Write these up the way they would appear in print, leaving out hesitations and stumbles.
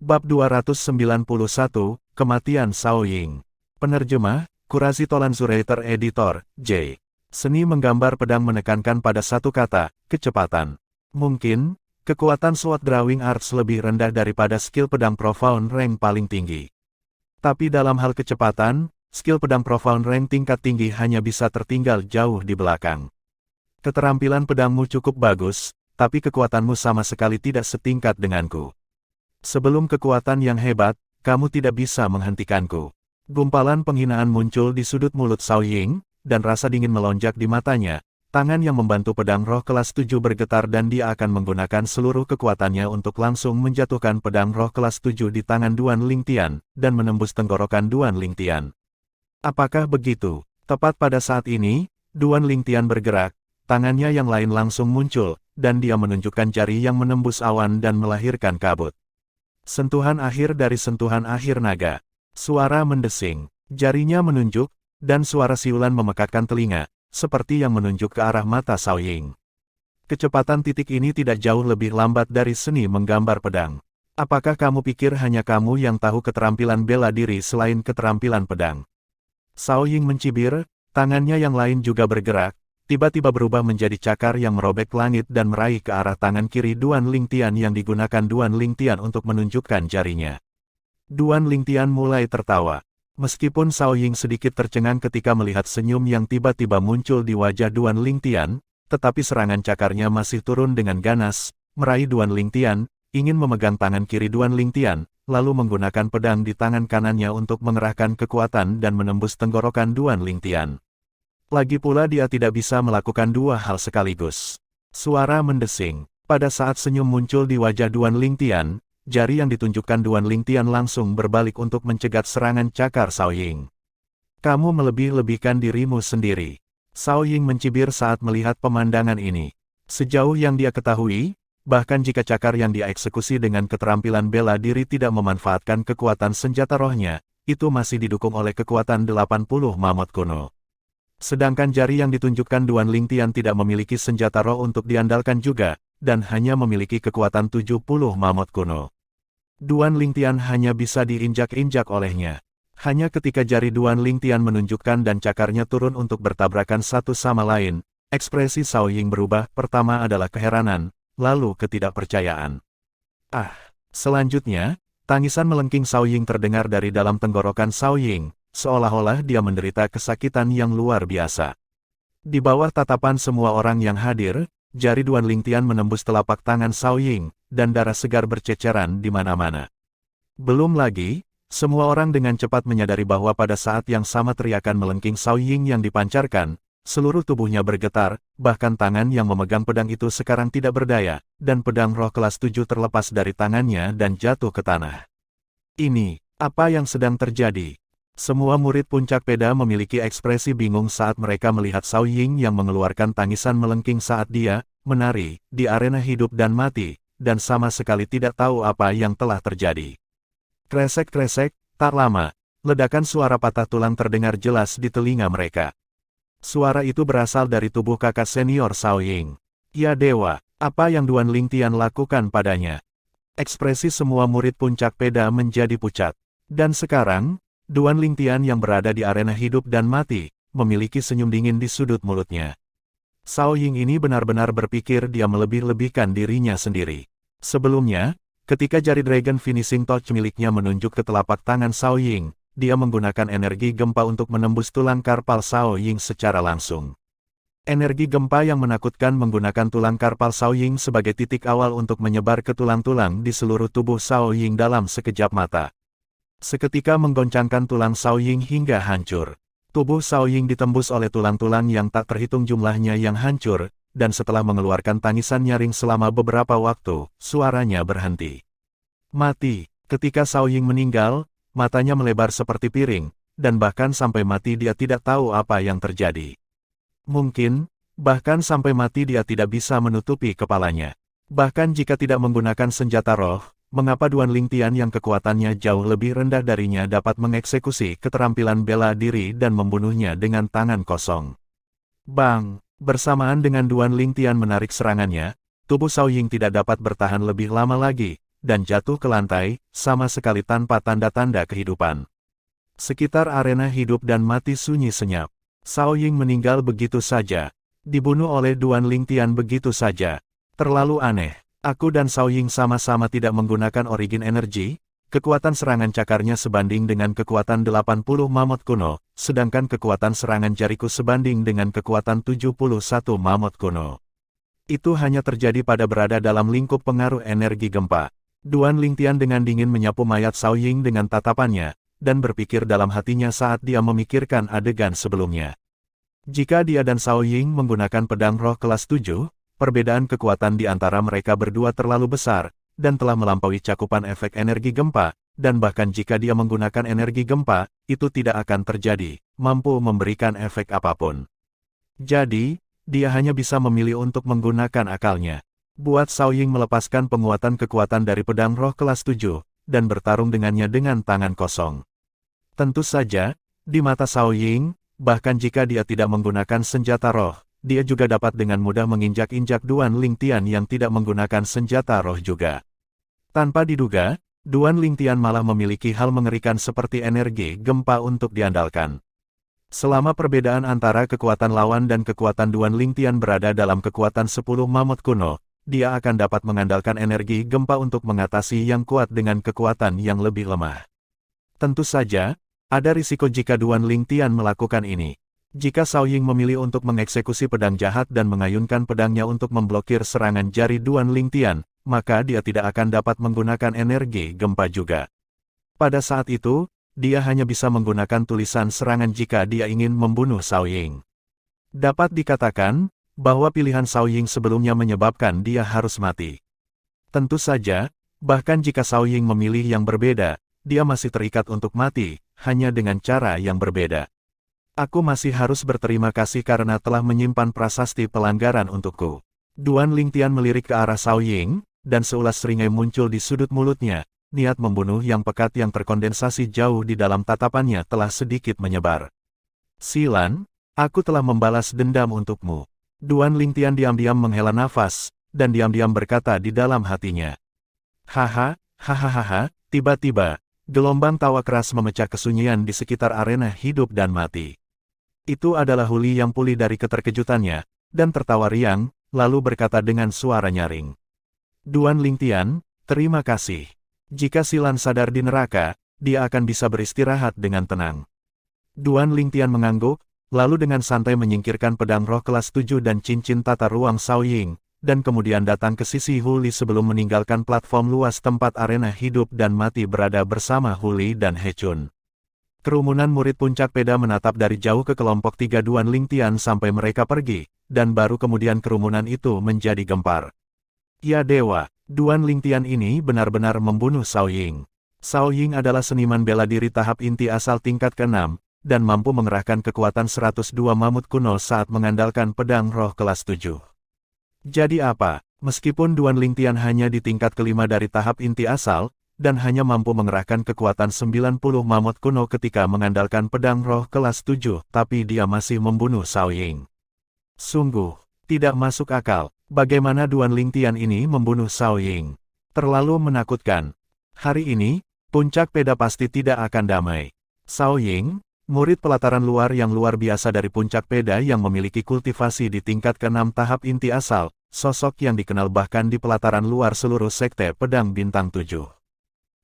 Bab 291, Kematian Cao Ying. Penerjemah, Kurasi Tolanzurator Editor, J. Seni menggambar pedang menekankan pada satu kata, kecepatan. Mungkin, kekuatan Sword Drawing Arts lebih rendah daripada skill pedang Profound Rank paling tinggi. Tapi dalam hal kecepatan, skill pedang Profound Rank tingkat tinggi hanya bisa tertinggal jauh di belakang. Keterampilan pedangmu cukup bagus, tapi kekuatanmu sama sekali tidak setingkat denganku. Sebelum kekuatan yang hebat, kamu tidak bisa menghentikanku. Gumpalan penghinaan muncul di sudut mulut Cao Ying, dan rasa dingin melonjak di matanya. Tangan yang membantu pedang roh kelas 7 bergetar dan dia akan menggunakan seluruh kekuatannya untuk langsung menjatuhkan pedang roh kelas 7 di tangan Duan Lingtian, dan menembus tenggorokan Duan Lingtian. Apakah begitu? Tepat pada saat ini, Duan Lingtian bergerak, tangannya yang lain langsung muncul, dan dia menunjukkan jari yang menembus awan dan melahirkan kabut. Sentuhan akhir dari sentuhan akhir naga. Suara mendesing, jarinya menunjuk, dan suara siulan memekakkan telinga, seperti yang menunjuk ke arah mata Cao Ying. Kecepatan titik ini tidak jauh lebih lambat dari seni menggambar pedang. Apakah kamu pikir hanya kamu yang tahu keterampilan bela diri selain keterampilan pedang? Cao Ying mencibir, tangannya yang lain juga bergerak, tiba-tiba berubah menjadi cakar yang merobek langit dan meraih ke arah tangan kiri Duan Lingtian yang digunakan Duan Lingtian untuk menunjukkan jarinya. Duan Lingtian mulai tertawa. Meskipun Cao Ying sedikit tercengang ketika melihat senyum yang tiba-tiba muncul di wajah Duan Lingtian, tetapi serangan cakarnya masih turun dengan ganas, meraih Duan Lingtian, ingin memegang tangan kiri Duan Lingtian, lalu menggunakan pedang di tangan kanannya untuk mengerahkan kekuatan dan menembus tenggorokan Duan Lingtian. Lagi pula dia tidak bisa melakukan dua hal sekaligus. Suara mendesing. Pada saat senyum muncul di wajah Duan Lingtian, jari yang ditunjukkan Duan Lingtian langsung berbalik untuk mencegat serangan cakar Cao Ying. Kamu melebih-lebihkan dirimu sendiri. Cao Ying mencibir saat melihat pemandangan ini. Sejauh yang dia ketahui, bahkan jika cakar yang dia eksekusi dengan keterampilan bela diri tidak memanfaatkan kekuatan senjata rohnya, itu masih didukung oleh kekuatan 80 mamut kuno. Sedangkan jari yang ditunjukkan Duan Lingtian tidak memiliki senjata roh untuk diandalkan juga, dan hanya memiliki kekuatan 70 mamut kuno. Duan Lingtian hanya bisa diinjak-injak olehnya. Hanya ketika jari Duan Lingtian menunjukkan dan cakarnya turun untuk bertabrakan satu sama lain, ekspresi Cao Ying berubah. Pertama adalah keheranan, lalu ketidakpercayaan. Selanjutnya, tangisan melengking Cao Ying terdengar dari dalam tenggorokan Cao Ying, seolah-olah dia menderita kesakitan yang luar biasa. Di bawah tatapan semua orang yang hadir, jari Duan Lingtian menembus telapak tangan Cao Ying, dan darah segar berceceran di mana-mana. Belum lagi, semua orang dengan cepat menyadari bahwa pada saat yang sama teriakan melengking Cao Ying yang dipancarkan, seluruh tubuhnya bergetar, bahkan tangan yang memegang pedang itu sekarang tidak berdaya, dan pedang roh kelas 7 terlepas dari tangannya dan jatuh ke tanah. Ini, apa yang sedang terjadi? Semua murid puncak peda memiliki ekspresi bingung saat mereka melihat Cao Ying yang mengeluarkan tangisan melengking saat dia menari di arena hidup dan mati, dan sama sekali tidak tahu apa yang telah terjadi. Kresek-kresek, tak lama, ledakan suara patah tulang terdengar jelas di telinga mereka. Suara itu berasal dari tubuh kakak senior Cao Ying. Ya dewa, apa yang Duan Lingtian lakukan padanya? Ekspresi semua murid puncak peda menjadi pucat. Dan sekarang, Duan Lingtian yang berada di arena hidup dan mati, memiliki senyum dingin di sudut mulutnya. Cao Ying ini benar-benar berpikir dia melebih-lebihkan dirinya sendiri. Sebelumnya, ketika jari Dragon Finishing Touch miliknya menunjuk ke telapak tangan Cao Ying, dia menggunakan energi gempa untuk menembus tulang karpal Cao Ying secara langsung. Energi gempa yang menakutkan menggunakan tulang karpal Cao Ying sebagai titik awal untuk menyebar ke tulang-tulang di seluruh tubuh Cao Ying dalam sekejap mata. Seketika menggoncangkan tulang Cao Ying hingga hancur. Tubuh Cao Ying ditembus oleh tulang-tulang yang tak terhitung jumlahnya yang hancur, dan setelah mengeluarkan tangisan nyaring selama beberapa waktu, suaranya berhenti. Mati. Ketika Cao Ying meninggal, matanya melebar seperti piring, dan bahkan sampai mati dia tidak tahu apa yang terjadi. Mungkin, bahkan sampai mati dia tidak bisa menutupi kepalanya. Bahkan jika tidak menggunakan senjata roh, mengapa Duan Lingtian yang kekuatannya jauh lebih rendah darinya dapat mengeksekusi keterampilan bela diri dan membunuhnya dengan tangan kosong? Bang! Bersamaan dengan Duan Lingtian menarik serangannya, tubuh Cao Ying tidak dapat bertahan lebih lama lagi, dan jatuh ke lantai, sama sekali tanpa tanda-tanda kehidupan. Sekitar arena hidup dan mati sunyi senyap. Cao Ying meninggal begitu saja. Dibunuh oleh Duan Lingtian begitu saja. Terlalu aneh. Aku dan Cao Ying sama-sama tidak menggunakan origin energi. Kekuatan serangan cakarnya sebanding dengan kekuatan 80 mamut kuno, sedangkan kekuatan serangan jariku sebanding dengan kekuatan 71 mamut kuno. Itu hanya terjadi pada berada dalam lingkup pengaruh energi gempa. Duan Lingtian dengan dingin menyapu mayat Cao Ying dengan tatapannya, dan berpikir dalam hatinya saat dia memikirkan adegan sebelumnya. Jika dia dan Cao Ying menggunakan pedang roh kelas 7, perbedaan kekuatan di antara mereka berdua terlalu besar, dan telah melampaui cakupan efek energi gempa, dan bahkan jika dia menggunakan energi gempa, itu tidak akan terjadi, mampu memberikan efek apapun. Jadi, dia hanya bisa memilih untuk menggunakan akalnya. Buat Cao Ying melepaskan penguatan kekuatan dari pedang roh kelas 7, dan bertarung dengannya dengan tangan kosong. Tentu saja, di mata Cao Ying, bahkan jika dia tidak menggunakan senjata roh, dia juga dapat dengan mudah menginjak-injak Duan Lingtian yang tidak menggunakan senjata roh juga. Tanpa diduga, Duan Lingtian malah memiliki hal mengerikan seperti energi gempa untuk diandalkan. Selama perbedaan antara kekuatan lawan dan kekuatan Duan Lingtian berada dalam kekuatan 10 mamut kuno, dia akan dapat mengandalkan energi gempa untuk mengatasi yang kuat dengan kekuatan yang lebih lemah. Tentu saja, ada risiko jika Duan Lingtian melakukan ini. Jika Cao Ying memilih untuk mengeksekusi pedang jahat dan mengayunkan pedangnya untuk memblokir serangan jari Duan Lingtian, maka dia tidak akan dapat menggunakan energi gempa juga. Pada saat itu, dia hanya bisa menggunakan tulisan serangan jika dia ingin membunuh Cao Ying. Dapat dikatakan, bahwa pilihan Cao Ying sebelumnya menyebabkan dia harus mati. Tentu saja, bahkan jika Cao Ying memilih yang berbeda, dia masih terikat untuk mati, hanya dengan cara yang berbeda. Aku masih harus berterima kasih karena telah menyimpan prasasti pelanggaran untukku. Duan Lingtian melirik ke arah Cao Ying, dan seulas seringai muncul di sudut mulutnya. Niat membunuh yang pekat yang terkondensasi jauh di dalam tatapannya telah sedikit menyebar. Silan, aku telah membalas dendam untukmu. Duan Lingtian diam-diam menghela nafas, dan diam-diam berkata di dalam hatinya. Haha, hahaha, tiba-tiba, gelombang tawa keras memecah kesunyian di sekitar arena hidup dan mati. Itu adalah Huli yang pulih dari keterkejutannya, dan tertawa riang, lalu berkata dengan suara nyaring. Duan Lingtian, terima kasih. Jika Silan sadar di neraka, dia akan bisa beristirahat dengan tenang. Duan Lingtian mengangguk, lalu dengan santai menyingkirkan pedang roh kelas 7 dan cincin tata ruang Cao Ying, dan kemudian datang ke sisi Huli sebelum meninggalkan platform luas tempat arena hidup dan mati berada bersama Huli dan He Chun. Kerumunan murid puncak peda menatap dari jauh ke kelompok 3 Duan Lingtian sampai mereka pergi, dan baru kemudian kerumunan itu menjadi gempar. Ya dewa, Duan Lingtian ini benar-benar membunuh Cao Ying. Cao Ying adalah seniman bela diri tahap inti asal tingkat ke-6, dan mampu mengerahkan kekuatan 102 mamut kuno saat mengandalkan pedang roh kelas 7. Jadi apa, meskipun Duan Lingtian hanya di tingkat ke-5 dari tahap inti asal, dan hanya mampu mengerahkan kekuatan 90 mamut kuno ketika mengandalkan pedang roh kelas 7, tapi dia masih membunuh Cao Ying. Sungguh, tidak masuk akal, bagaimana Duan Lingtian ini membunuh Cao Ying. Terlalu menakutkan. Hari ini, puncak peda pasti tidak akan damai. Cao Ying, murid pelataran luar yang luar biasa dari puncak peda yang memiliki kultivasi di tingkat ke-6 tahap inti asal, sosok yang dikenal bahkan di pelataran luar seluruh sekte pedang bintang 7.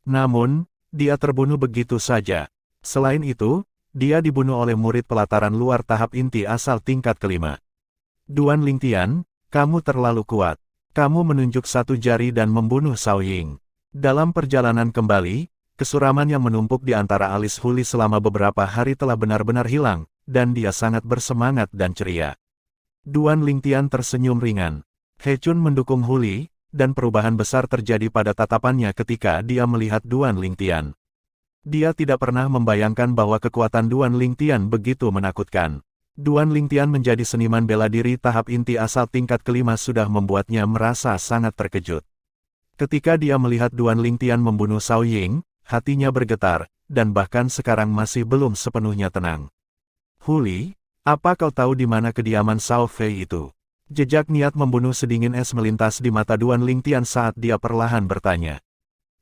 Namun, dia terbunuh begitu saja. Selain itu, dia dibunuh oleh murid pelataran luar tahap inti asal tingkat ke-5. Duan Lingtian, kamu terlalu kuat. Kamu menunjuk satu jari dan membunuh Cao Ying. Dalam perjalanan kembali, kesuraman yang menumpuk di antara alis Huli selama beberapa hari telah benar-benar hilang, dan dia sangat bersemangat dan ceria. Duan Lingtian tersenyum ringan. He Chun mendukung Huli, dan perubahan besar terjadi pada tatapannya ketika dia melihat Duan Lingtian. Dia tidak pernah membayangkan bahwa kekuatan Duan Lingtian begitu menakutkan. Duan Lingtian menjadi seniman bela diri tahap inti asal tingkat ke-5 sudah membuatnya merasa sangat terkejut. Ketika dia melihat Duan Lingtian membunuh Cao Ying, hatinya bergetar, dan bahkan sekarang masih belum sepenuhnya tenang. Huli, apa kau tahu di mana kediaman Cao Fei itu? Jejak niat membunuh sedingin es melintas di mata Duan Lingtian saat dia perlahan bertanya.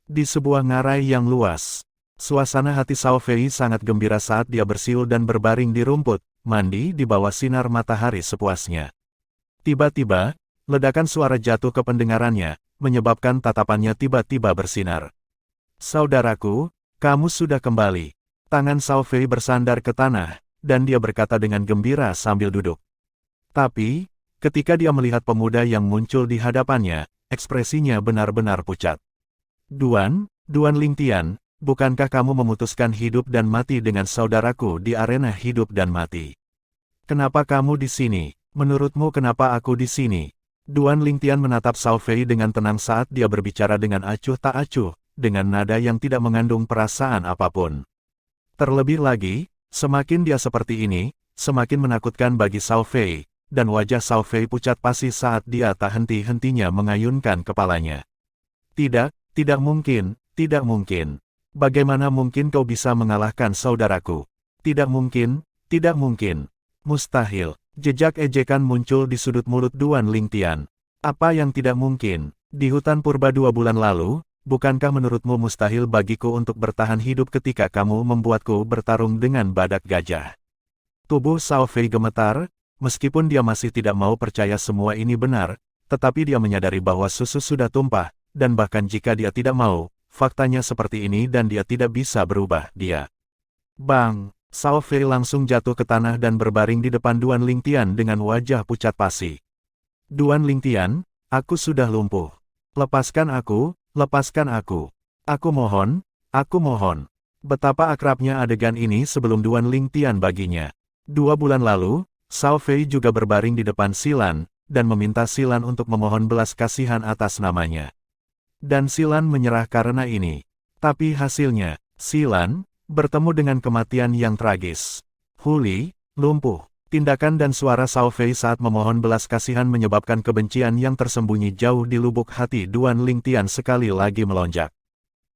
Di sebuah ngarai yang luas, suasana hati Xiao Fei sangat gembira saat dia bersiul dan berbaring di rumput, mandi di bawah sinar matahari sepuasnya. Tiba-tiba, ledakan suara jatuh ke pendengarannya, menyebabkan tatapannya tiba-tiba bersinar. "Saudaraku, kamu sudah kembali." Tangan Xiao Fei bersandar ke tanah, dan dia berkata dengan gembira sambil duduk. Tapi, ketika dia melihat pemuda yang muncul di hadapannya, ekspresinya benar-benar pucat. Duan Lingtian, bukankah kamu memutuskan hidup dan mati dengan saudaraku di arena hidup dan mati? Kenapa kamu di sini? Menurutmu kenapa aku di sini?" Duan Lingtian menatap Xiao Fei dengan tenang saat dia berbicara dengan acuh tak acuh, dengan nada yang tidak mengandung perasaan apapun. Terlebih lagi, semakin dia seperti ini, semakin menakutkan bagi Xiao Fei, dan wajah Xiao Fei pucat pasi saat dia tak henti-hentinya mengayunkan kepalanya. Tidak mungkin, tidak mungkin. Bagaimana mungkin kau bisa mengalahkan saudaraku? Tidak mungkin, tidak mungkin. Mustahil. Jejak ejekan muncul di sudut mulut Duan Lingtian. Apa yang tidak mungkin? Di hutan purba 2 bulan lalu, bukankah menurutmu mustahil bagiku untuk bertahan hidup ketika kamu membuatku bertarung dengan badak gajah? Tubuh Xiao Fei gemetar, meskipun dia masih tidak mau percaya semua ini benar, tetapi dia menyadari bahwa susu sudah tumpah, dan bahkan jika dia tidak mau, faktanya seperti ini dan dia tidak bisa berubah, dia. Bang! Xiao Fei langsung jatuh ke tanah dan berbaring di depan Duan Lingtian dengan wajah pucat pasi. "Duan Lingtian, aku sudah lumpuh. Lepaskan aku, lepaskan aku. Aku mohon, aku mohon." Betapa akrabnya adegan ini sebelum Duan Lingtian baginya. 2 bulan lalu, Xiao Fei juga berbaring di depan Xilan, dan meminta Xilan untuk memohon belas kasihan atas namanya. Dan Xilan menyerah karena ini. Tapi hasilnya, Xilan bertemu dengan kematian yang tragis. Huli, lumpuh. Tindakan dan suara Xiao Fei saat memohon belas kasihan menyebabkan kebencian yang tersembunyi jauh di lubuk hati Duan Lingtian sekali lagi melonjak.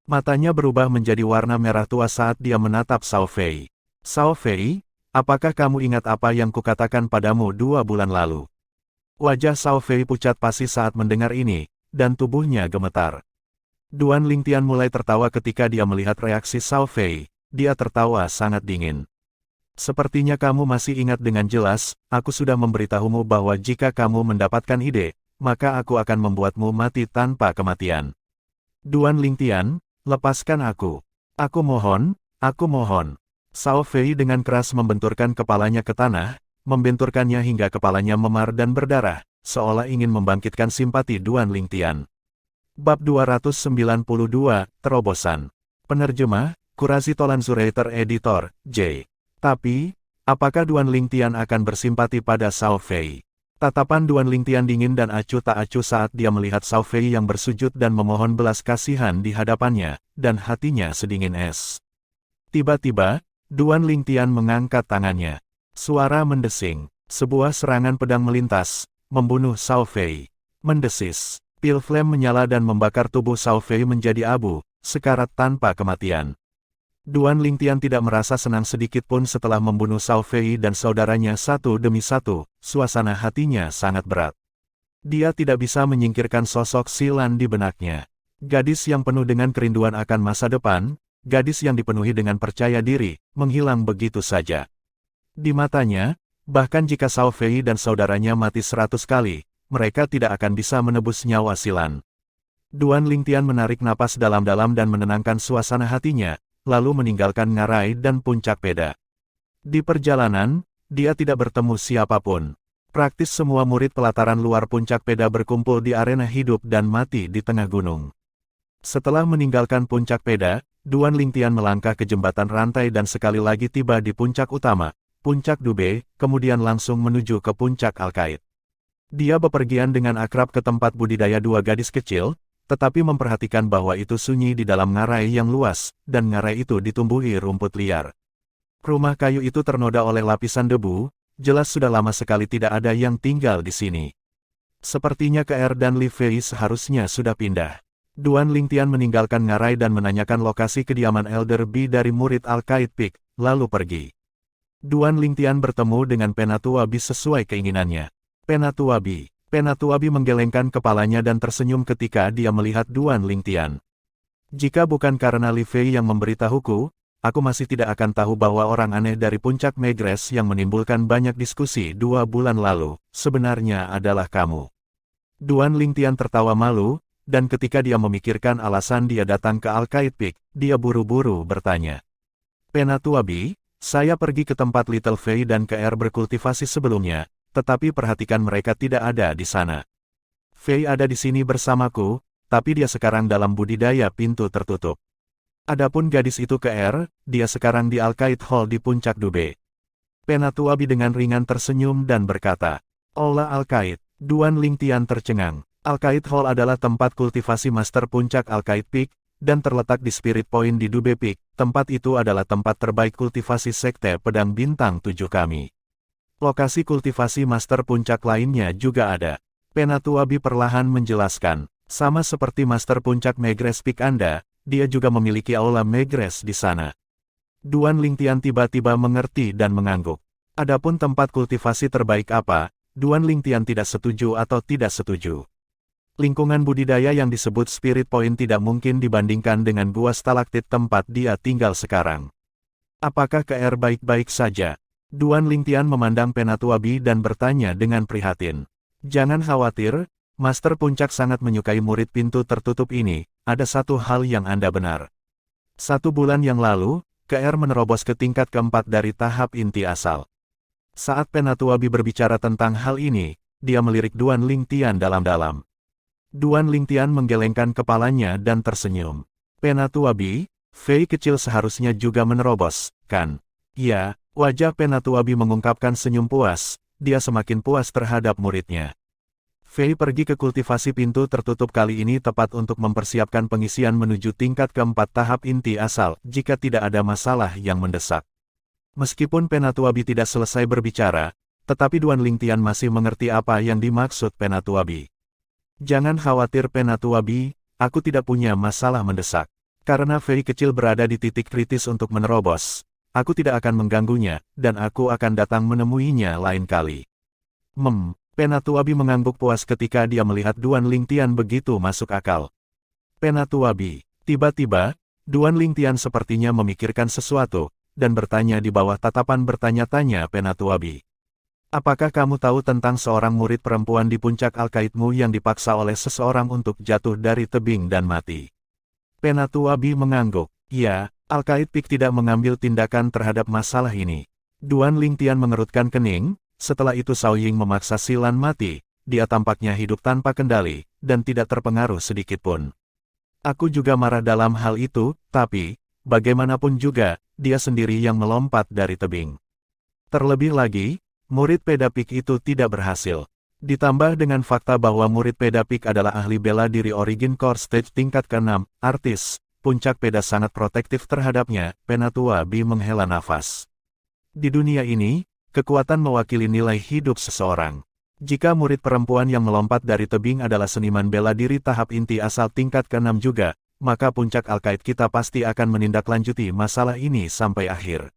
Matanya berubah menjadi warna merah tua saat dia menatap Xiao Fei. "Xiao Fei, apakah kamu ingat apa yang kukatakan padamu 2 bulan lalu?" Wajah Xiao Fei pucat pasi saat mendengar ini, dan tubuhnya gemetar. Duan Lingtian mulai tertawa ketika dia melihat reaksi Xiao Fei. Dia tertawa sangat dingin. "Sepertinya kamu masih ingat dengan jelas, aku sudah memberitahumu bahwa jika kamu mendapatkan ide, maka aku akan membuatmu mati tanpa kematian. Duan Lingtian, lepaskan aku. Aku mohon, aku mohon." Xiao Fei dengan keras membenturkan kepalanya ke tanah, membenturkannya hingga kepalanya memar dan berdarah, seolah ingin membangkitkan simpati Duan Lingtian. Bab 292, Terobosan. Penerjemah, Qurazi Tolanzurator Editor, J. Tapi, apakah Duan Lingtian akan bersimpati pada Xiao Fei? Tatapan Duan Lingtian dingin dan acuh tak acuh saat dia melihat Xiao Fei yang bersujud dan memohon belas kasihan di hadapannya, dan hatinya sedingin es. Tiba-tiba, Duan Lingtian mengangkat tangannya. Suara mendesing. Sebuah serangan pedang melintas, membunuh Xiao Fei. Mendesis. Pil flame menyala dan membakar tubuh Xiao Fei menjadi abu, sekarat tanpa kematian. Duan Lingtian tidak merasa senang sedikit pun setelah membunuh Xiao Fei dan saudaranya satu demi satu, suasana hatinya sangat berat. Dia tidak bisa menyingkirkan sosok Xilan di benaknya. Gadis yang penuh dengan kerinduan akan masa depan, gadis yang dipenuhi dengan percaya diri, menghilang begitu saja. Di matanya, bahkan jika Xiao Fei dan saudaranya mati 100 kali, mereka tidak akan bisa menebus nyawa Xilan. Duan Lingtian menarik napas dalam-dalam dan menenangkan suasana hatinya, lalu meninggalkan ngarai dan puncak peda. Di perjalanan, dia tidak bertemu siapapun. Praktis semua murid pelataran luar puncak peda berkumpul di arena hidup dan mati di tengah gunung. Setelah meninggalkan puncak peda, Duan Lingtian melangkah ke jembatan rantai dan sekali lagi tiba di puncak utama, puncak Dube, kemudian langsung menuju ke puncak Alkait. Dia bepergian dengan akrab ke tempat budidaya 2 gadis kecil, tetapi memperhatikan bahwa itu sunyi di dalam ngarai yang luas, dan ngarai itu ditumbuhi rumput liar. Rumah kayu itu ternoda oleh lapisan debu, jelas sudah lama sekali tidak ada yang tinggal di sini. Sepertinya Keer dan Li Fei seharusnya sudah pindah. Duan Lingtian meninggalkan ngarai dan menanyakan lokasi kediaman Elder Bi dari murid Alkait Peak, lalu pergi. Duan Lingtian bertemu dengan Penatua Bi sesuai keinginannya. Penatua Bi menggelengkan kepalanya dan tersenyum ketika dia melihat Duan Lingtian. Jika bukan karena Li Fei yang memberitahuku, aku masih tidak akan tahu bahwa orang aneh dari puncak Megress yang menimbulkan banyak diskusi 2 bulan lalu, sebenarnya adalah kamu. Duan Lingtian tertawa malu, dan ketika dia memikirkan alasan dia datang ke Alkaid Peak, dia buru-buru bertanya. Penatuabi, saya pergi ke tempat Little Fei dan ke Air berkultivasi sebelumnya, tetapi perhatikan mereka tidak ada di sana. Fei ada di sini bersamaku, tapi dia sekarang dalam budidaya pintu tertutup. Adapun gadis itu ke Air, dia sekarang di Alkaid Hall di puncak Dube. Penatuabi dengan ringan tersenyum dan berkata, Olah Alkaid, Duan Lingtian tercengang. Alkaid Hall adalah tempat kultivasi master puncak Alkaid Peak, dan terletak di Spirit Point di Dube Peak. Tempat itu adalah tempat terbaik kultivasi sekte pedang bintang 7 kami. Lokasi kultivasi master puncak lainnya juga ada. Penatuabi perlahan menjelaskan, sama seperti master puncak Megress Peak Anda, dia juga memiliki aula Megress di sana. Duan Lingtian tiba-tiba mengerti dan mengangguk. Adapun tempat kultivasi terbaik apa, Duan Lingtian tidak setuju atau tidak setuju. Lingkungan budidaya yang disebut Spirit Point tidak mungkin dibandingkan dengan gua stalaktit tempat dia tinggal sekarang. Apakah ke Air baik-baik saja? Duan Lingtian memandang Penatuabi dan bertanya dengan prihatin. Jangan khawatir, Master Puncak sangat menyukai murid pintu tertutup ini, ada satu hal yang Anda benar. 1 bulan yang lalu, KR menerobos ke tingkat keempat dari tahap inti asal. Saat Penatuabi berbicara tentang hal ini, dia melirik Duan Lingtian dalam-dalam. Duan Lingtian menggelengkan kepalanya dan tersenyum. Penatuabi, Fei kecil seharusnya juga menerobos, kan? Ya, wajah Penatuabi mengungkapkan senyum puas, dia semakin puas terhadap muridnya. Fei pergi ke kultivasi pintu tertutup kali ini tepat untuk mempersiapkan pengisian menuju tingkat keempat tahap inti asal, jika tidak ada masalah yang mendesak. Meskipun Penatuabi tidak selesai berbicara, tetapi Duan Lingtian masih mengerti apa yang dimaksud Penatuabi. Jangan khawatir Penatuabi, aku tidak punya masalah mendesak. Karena Fei kecil berada di titik kritis untuk menerobos, aku tidak akan mengganggunya, dan aku akan datang menemuinya lain kali. Penatuabi mengangguk puas ketika dia melihat Duan Lingtian begitu masuk akal. Penatuabi, tiba-tiba, Duan Lingtian sepertinya memikirkan sesuatu, dan bertanya di bawah tatapan bertanya-tanya Penatuabi. Apakah kamu tahu tentang seorang murid perempuan di puncak Alkaidmu yang dipaksa oleh seseorang untuk jatuh dari tebing dan mati? Penatuabi mengangguk. Ya, Alkaid Peak tidak mengambil tindakan terhadap masalah ini. Duan Lingtian mengerutkan kening. Setelah itu Cao Ying memaksa Silan mati, dia tampaknya hidup tanpa kendali, dan tidak terpengaruh sedikitpun. Aku juga marah dalam hal itu, tapi, bagaimanapun juga, dia sendiri yang melompat dari tebing. Terlebih lagi, murid Pedapik itu tidak berhasil. Ditambah dengan fakta bahwa murid Pedapik adalah ahli bela diri Origin Core Stage tingkat ke-6, artis, puncak Peda sangat protektif terhadapnya, Penatuabi menghela nafas. Di dunia ini, kekuatan mewakili nilai hidup seseorang. Jika murid perempuan yang melompat dari tebing adalah seniman bela diri tahap inti asal tingkat ke-6 juga, maka puncak Alkaid kita pasti akan menindaklanjuti masalah ini sampai akhir.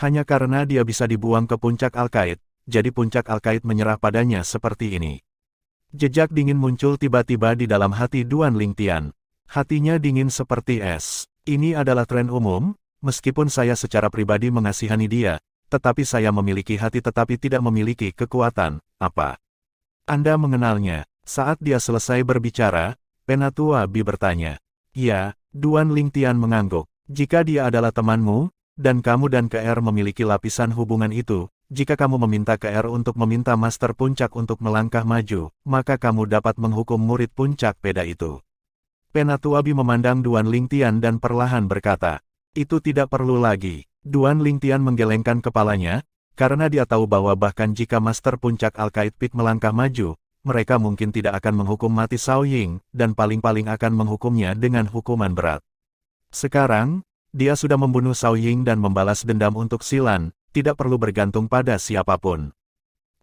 Hanya karena dia bisa dibuang ke puncak Alkaid, jadi puncak Alkaid menyerah padanya seperti ini. Jejak dingin muncul tiba-tiba di dalam hati Duan Lingtian. Hatinya dingin seperti es. Ini adalah tren umum, meskipun saya secara pribadi mengasihani dia, tetapi saya memiliki hati tetapi tidak memiliki kekuatan, apa? Anda mengenalnya? Saat dia selesai berbicara, Penatuabi bertanya. Ya, Duan Lingtian mengangguk. Jika dia adalah temanmu, dan kamu dan KR memiliki lapisan hubungan itu, jika kamu meminta KR untuk meminta Master Puncak untuk melangkah maju, maka kamu dapat menghukum murid Puncak Peda itu. Penatuabi memandang Duan Lingtian dan perlahan berkata, itu tidak perlu lagi. Duan Lingtian menggelengkan kepalanya, karena dia tahu bahwa bahkan jika Master Puncak Alkaid Peak melangkah maju, mereka mungkin tidak akan menghukum mati Cao Ying, dan paling-paling akan menghukumnya dengan hukuman berat. Sekarang, dia sudah membunuh Cao Ying dan membalas dendam untuk Silan, tidak perlu bergantung pada siapapun.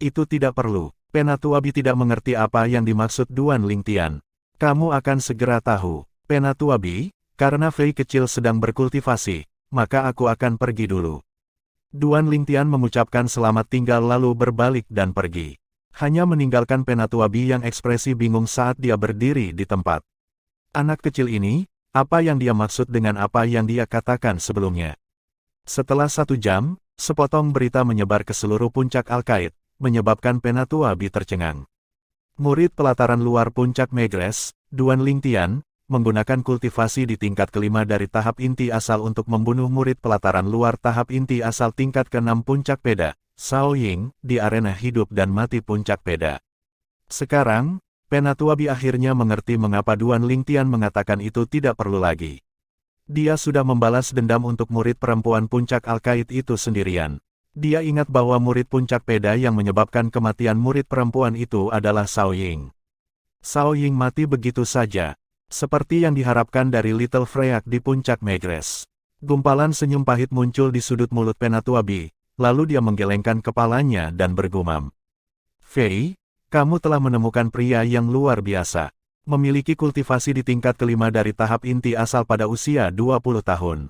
Itu tidak perlu. Penatuabi tidak mengerti apa yang dimaksud Duan Lingtian. Kamu akan segera tahu. Penatuabi, karena Fei kecil sedang berkultivasi, maka aku akan pergi dulu. Duan Lingtian mengucapkan selamat tinggal lalu berbalik dan pergi. Hanya meninggalkan Penatuabi yang ekspresi bingung saat dia berdiri di tempat. Anak kecil ini, Apa yang dia maksud dengan apa yang dia katakan sebelumnya? Setelah 1 jam, sepotong berita menyebar ke seluruh puncak Al-Qaid, menyebabkan Penatua Bi tercengang. Murid pelataran luar puncak Megrez, Duan Lingtian, menggunakan kultivasi di tingkat kelima dari tahap inti asal untuk membunuh murid pelataran luar tahap inti asal tingkat ke-6 puncak Peda, Sao Ying, di arena hidup dan mati puncak Peda. Sekarang, Penatua Bi akhirnya mengerti mengapa Duan Lingtian mengatakan itu tidak perlu lagi. Dia sudah membalas dendam untuk murid perempuan puncak Al-Qaid itu sendirian. Dia ingat bahwa murid puncak Peda yang menyebabkan kematian murid perempuan itu adalah Sao Ying. Sao Ying mati begitu saja, seperti yang diharapkan dari Little Freyak di puncak Megrez. Gumpalan senyum pahit muncul di sudut mulut Penatua Bi, lalu dia menggelengkan kepalanya dan bergumam. Fei, kamu telah menemukan pria yang luar biasa. Memiliki kultivasi di tingkat kelima dari tahap inti asal pada usia 20 tahun.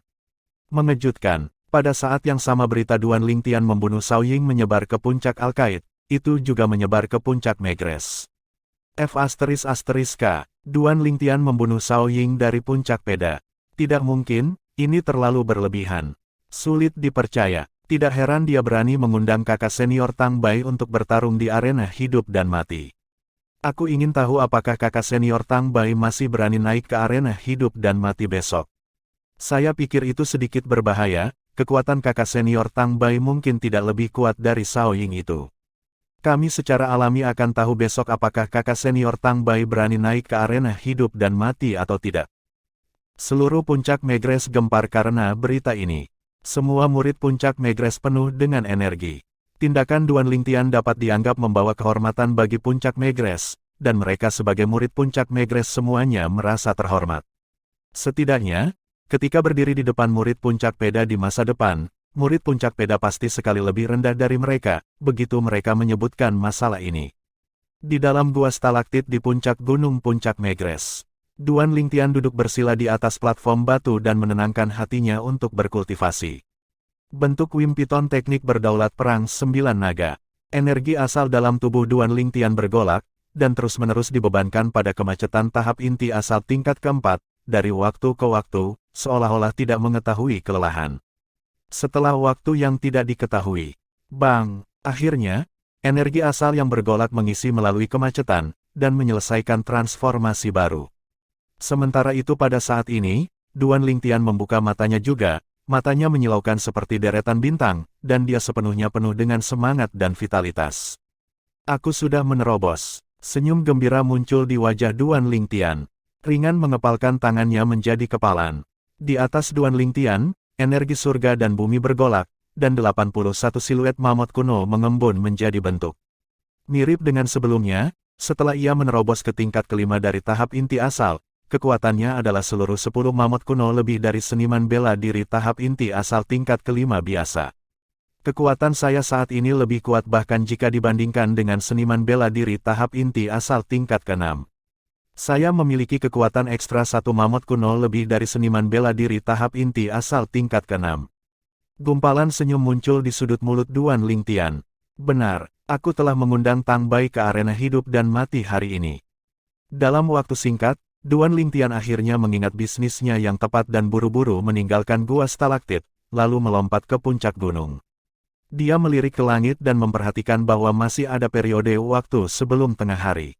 Mengejutkan, pada saat yang sama berita Duan Lingtian membunuh Sao Ying menyebar ke puncak Al-Qaid, itu juga menyebar ke puncak Megrez. F***K, Duan Lingtian membunuh Sao Ying dari puncak Peda. Tidak mungkin, ini terlalu berlebihan. Sulit dipercaya, tidak heran dia berani mengundang kakak senior Tang Bai untuk bertarung di arena hidup dan mati. Aku ingin tahu apakah kakak senior Tang Bai masih berani naik ke arena hidup dan mati besok. Saya pikir itu sedikit berbahaya, kekuatan kakak senior Tang Bai mungkin tidak lebih kuat dari Sao Ying itu. Kami secara alami akan tahu besok apakah kakak senior Tang Bai berani naik ke arena hidup dan mati atau tidak. Seluruh puncak Megrez gempar karena berita ini. Semua murid puncak Megrez penuh dengan energi. Tindakan Duan Lingtian dapat dianggap membawa kehormatan bagi puncak Megrez, dan mereka sebagai murid puncak Megrez semuanya merasa terhormat. Setidaknya, ketika berdiri di depan murid puncak Peda di masa depan, murid puncak Peda pasti sekali lebih rendah dari mereka, begitu mereka menyebutkan masalah ini. Di dalam gua stalaktit di puncak gunung puncak Megrez, Duan Lingtian duduk bersila di atas platform batu dan menenangkan hatinya untuk berkultivasi. Bentuk Wimpiton teknik berdaulat perang 9 naga. Energi asal dalam tubuh Duan Lingtian bergolak, dan terus-menerus dibebankan pada kemacetan tahap inti asal tingkat keempat, dari waktu ke waktu, seolah-olah tidak mengetahui kelelahan. Setelah waktu yang tidak diketahui, bang, akhirnya, energi asal yang bergolak mengisi melalui kemacetan, dan menyelesaikan transformasi baru. Sementara itu pada saat ini, Duan Lingtian membuka matanya juga, matanya menyilaukan seperti deretan bintang, dan dia sepenuhnya penuh dengan semangat dan vitalitas. Aku sudah menerobos. Senyum gembira muncul di wajah Duan Lingtian. Ringan mengepalkan tangannya menjadi kepalan. Di atas Duan Lingtian, energi surga dan bumi bergolak, dan 81 siluet mamut kuno mengembun menjadi bentuk. Mirip dengan sebelumnya, setelah ia menerobos ke tingkat kelima dari tahap inti asal, kekuatannya adalah seluruh 10 mamut kuno lebih dari seniman bela diri tahap inti asal tingkat kelima biasa. Kekuatan saya saat ini lebih kuat bahkan jika dibandingkan dengan seniman bela diri tahap inti asal tingkat ke-6. Saya memiliki kekuatan ekstra 1 mamut kuno lebih dari seniman bela diri tahap inti asal tingkat ke-6. Gumpalan senyum muncul di sudut mulut Duan Lingtian. Benar, aku telah mengundang Tang Bai ke arena hidup dan mati hari ini. Dalam waktu singkat, Duan Lingtian akhirnya mengingat bisnisnya yang tepat dan buru-buru meninggalkan gua stalaktit, lalu melompat ke puncak gunung. Dia melirik ke langit dan memperhatikan bahwa masih ada periode waktu sebelum tengah hari.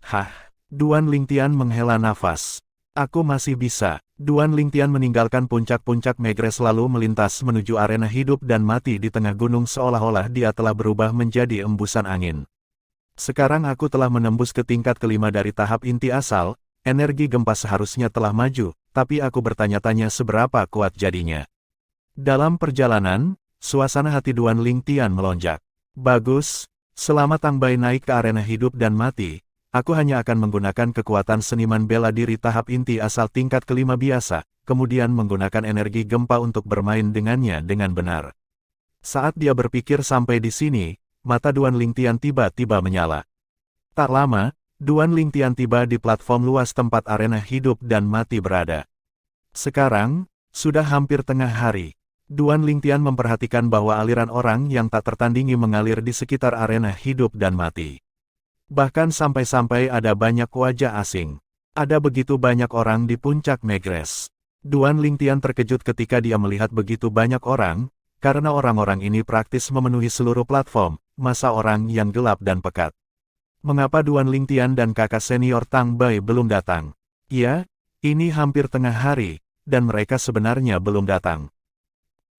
Hah, Duan Lingtian menghela nafas. Aku masih bisa. Duan Lingtian meninggalkan puncak-puncak Megrez lalu melintas menuju arena hidup dan mati di tengah gunung seolah-olah dia telah berubah menjadi embusan angin. Sekarang aku telah menembus ke tingkat kelima dari tahap inti asal, energi gempa seharusnya telah maju, tapi aku bertanya-tanya seberapa kuat jadinya. Dalam perjalanan, suasana hati Duan Lingtian melonjak. Bagus, selama Tang Bai naik ke arena hidup dan mati, aku hanya akan menggunakan kekuatan seniman bela diri tahap inti asal tingkat kelima biasa, kemudian menggunakan energi gempa untuk bermain dengannya dengan benar. Saat dia berpikir sampai di sini, mata Duan Lingtian tiba-tiba menyala. Tak lama, Duan Lingtian tiba di platform luas tempat arena hidup dan mati berada. Sekarang, sudah hampir tengah hari. Duan Lingtian memperhatikan bahwa aliran orang yang tak tertandingi mengalir di sekitar arena hidup dan mati. Bahkan sampai-sampai ada banyak wajah asing. Ada begitu banyak orang di puncak Megrez. Duan Lingtian terkejut ketika dia melihat begitu banyak orang, karena orang-orang ini praktis memenuhi seluruh platform, masa orang yang gelap dan pekat. Mengapa Duan Lingtian dan kakak senior Tang Bai belum datang? Ya, ini hampir tengah hari, dan mereka sebenarnya belum datang.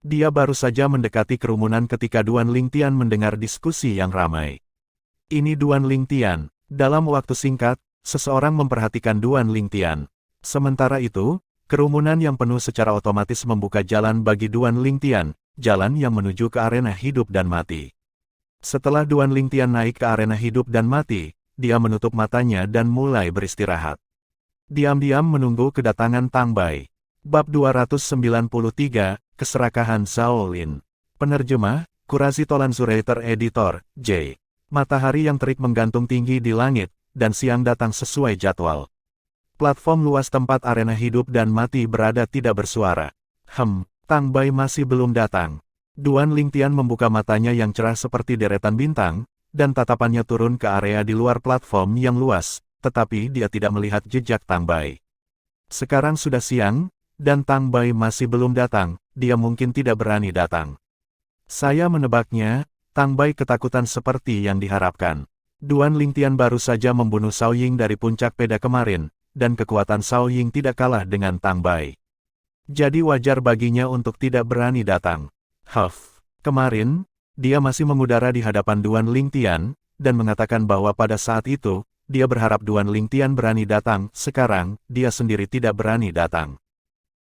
Dia baru saja mendekati kerumunan ketika Duan Lingtian mendengar diskusi yang ramai. Ini Duan Lingtian. Dalam waktu singkat, seseorang memperhatikan Duan Lingtian. Sementara itu, kerumunan yang penuh secara otomatis membuka jalan bagi Duan Lingtian, jalan yang menuju ke arena hidup dan mati. Setelah Duan Lingtian naik ke arena hidup dan mati, dia menutup matanya dan mulai beristirahat. Diam-diam menunggu kedatangan Tang Bai. Bab 293, Keserakahan Shaolin. Penerjemah, Kurasi Tolanzurator Editor, J. Matahari yang terik menggantung tinggi di langit, dan siang datang sesuai jadwal. Platform luas tempat arena hidup dan mati berada tidak bersuara. Tang Bai masih belum datang. Duan Lingtian membuka matanya yang cerah seperti deretan bintang, dan tatapannya turun ke area di luar platform yang luas, tetapi dia tidak melihat jejak Tang Bai. Sekarang sudah siang, dan Tang Bai masih belum datang, dia mungkin tidak berani datang. Saya menebaknya, Tang Bai ketakutan seperti yang diharapkan. Duan Lingtian baru saja membunuh Shao Ying dari puncak peda kemarin, dan kekuatan Shao Ying tidak kalah dengan Tang Bai. Jadi wajar baginya untuk tidak berani datang. Kemarin, dia masih mengudara di hadapan Duan Lingtian, dan mengatakan bahwa pada saat itu, dia berharap Duan Lingtian berani datang, sekarang, dia sendiri tidak berani datang.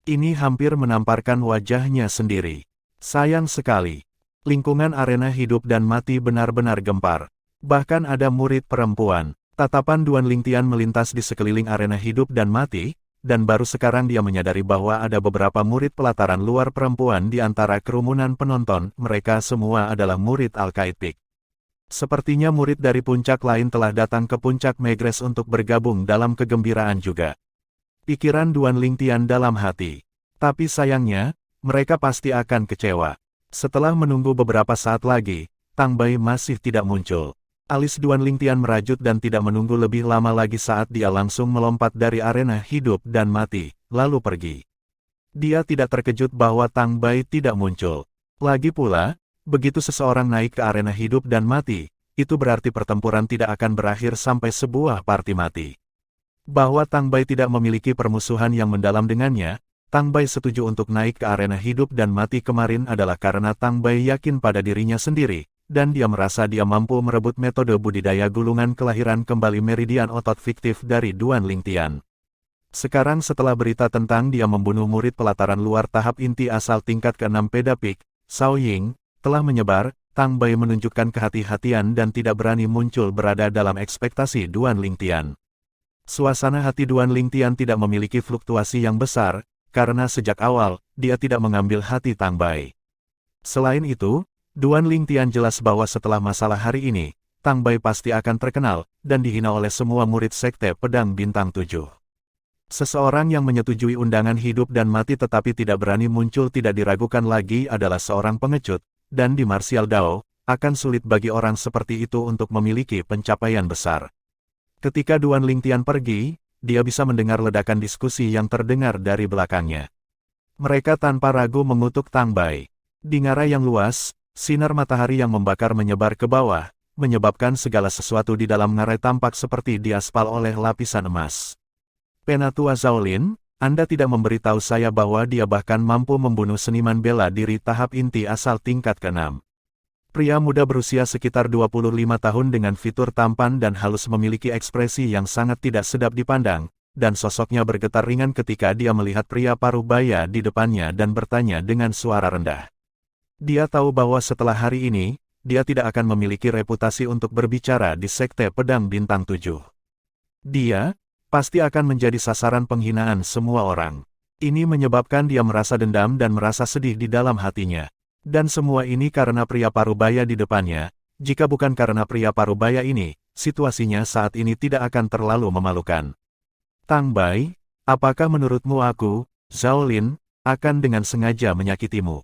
Ini hampir menamparkan wajahnya sendiri. Sayang sekali. Lingkungan arena hidup dan mati benar-benar gempar. Bahkan ada murid perempuan. Tatapan Duan Lingtian melintas di sekeliling arena hidup dan mati, dan baru sekarang dia menyadari bahwa ada beberapa murid pelataran luar perempuan di antara kerumunan penonton, mereka semua adalah murid Al-Qaid Peak. Sepertinya murid dari puncak lain telah datang ke puncak Megrez untuk bergabung dalam kegembiraan juga. Pikiran Duan Lingtian dalam hati. Tapi sayangnya, mereka pasti akan kecewa. Setelah menunggu beberapa saat lagi, Tang Bai masih tidak muncul. Alis Duan Lingtian merajut dan tidak menunggu lebih lama lagi saat dia langsung melompat dari arena hidup dan mati, lalu pergi. Dia tidak terkejut bahwa Tang Bai tidak muncul. Lagi pula, begitu seseorang naik ke arena hidup dan mati, itu berarti pertempuran tidak akan berakhir sampai sebuah parti mati. Bahwa Tang Bai tidak memiliki permusuhan yang mendalam dengannya, Tang Bai setuju untuk naik ke arena hidup dan mati kemarin adalah karena Tang Bai yakin pada dirinya sendiri, dan dia merasa dia mampu merebut metode budidaya gulungan kelahiran kembali meridian otot fiktif dari Duan Lingtian. Sekarang setelah berita tentang dia membunuh murid pelataran luar tahap inti asal tingkat ke-6 Peda Peak, Shao Ying, telah menyebar, Tang Bai menunjukkan kehati-hatian dan tidak berani muncul berada dalam ekspektasi Duan Lingtian. Suasana hati Duan Lingtian tidak memiliki fluktuasi yang besar, karena sejak awal, dia tidak mengambil hati Tang Bai. Selain itu, Duan Lingtian jelas bahwa setelah masalah hari ini, Tang Bai pasti akan terkenal, dan dihina oleh semua murid Sekte Pedang Bintang 7. Seseorang yang menyetujui undangan hidup dan mati tetapi tidak berani muncul tidak diragukan lagi adalah seorang pengecut, dan di Martial Dao, akan sulit bagi orang seperti itu untuk memiliki pencapaian besar. Ketika Duan Lingtian pergi, dia bisa mendengar ledakan diskusi yang terdengar dari belakangnya. Mereka tanpa ragu mengutuk Tang Bai. Di ngarai yang luas, sinar matahari yang membakar menyebar ke bawah, menyebabkan segala sesuatu di dalam ngarai tampak seperti diaspal oleh lapisan emas. Penatua Shaolin, Anda tidak memberitahu saya bahwa dia bahkan mampu membunuh seniman bela diri tahap inti asal tingkat ke-6. Pria muda berusia sekitar 25 tahun dengan fitur tampan dan halus memiliki ekspresi yang sangat tidak sedap dipandang, dan sosoknya bergetar ringan ketika dia melihat pria parubaya di depannya dan bertanya dengan suara rendah. Dia tahu bahwa setelah hari ini, dia tidak akan memiliki reputasi untuk berbicara di Sekte Pedang Bintang 7. Dia pasti akan menjadi sasaran penghinaan semua orang. Ini menyebabkan dia merasa dendam dan merasa sedih di dalam hatinya. Dan semua ini karena pria parubaya di depannya. Jika bukan karena pria parubaya ini, situasinya saat ini tidak akan terlalu memalukan. Tang Bai, apakah menurutmu aku, Shaolin, akan dengan sengaja menyakitimu?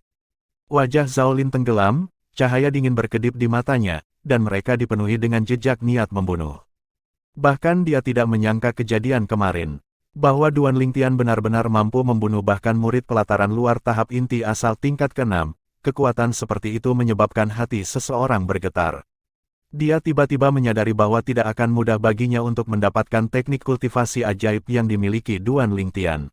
Wajah Shaolin tenggelam, cahaya dingin berkedip di matanya, dan mereka dipenuhi dengan jejak niat membunuh. Bahkan dia tidak menyangka kejadian kemarin. Bahwa Duan Lingtian benar-benar mampu membunuh bahkan murid pelataran luar tahap inti asal tingkat ke-6. Kekuatan seperti itu menyebabkan hati seseorang bergetar. Dia tiba-tiba menyadari bahwa tidak akan mudah baginya untuk mendapatkan teknik kultivasi ajaib yang dimiliki Duan Lingtian.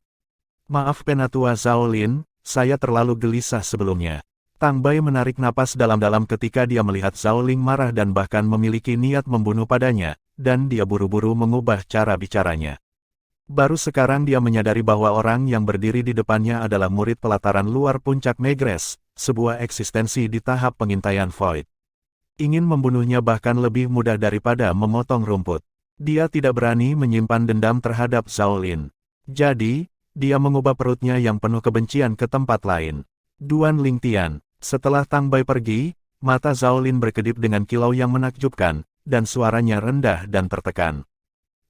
Maaf Penatua Zhao Lin, saya terlalu gelisah sebelumnya. Tang Bai menarik napas dalam-dalam ketika dia melihat Zhao Ling marah dan bahkan memiliki niat membunuh padanya, dan dia buru-buru mengubah cara bicaranya. Baru sekarang dia menyadari bahwa orang yang berdiri di depannya adalah murid pelataran luar puncak Megress, sebuah eksistensi di tahap pengintaian Void. Ingin membunuhnya bahkan lebih mudah daripada memotong rumput. Dia tidak berani menyimpan dendam terhadap Zhao Lin. Jadi, dia mengubah perutnya yang penuh kebencian ke tempat lain. Duan Lingtian. Setelah Tang Bai pergi, mata Zhao Lin berkedip dengan kilau yang menakjubkan, dan suaranya rendah dan tertekan.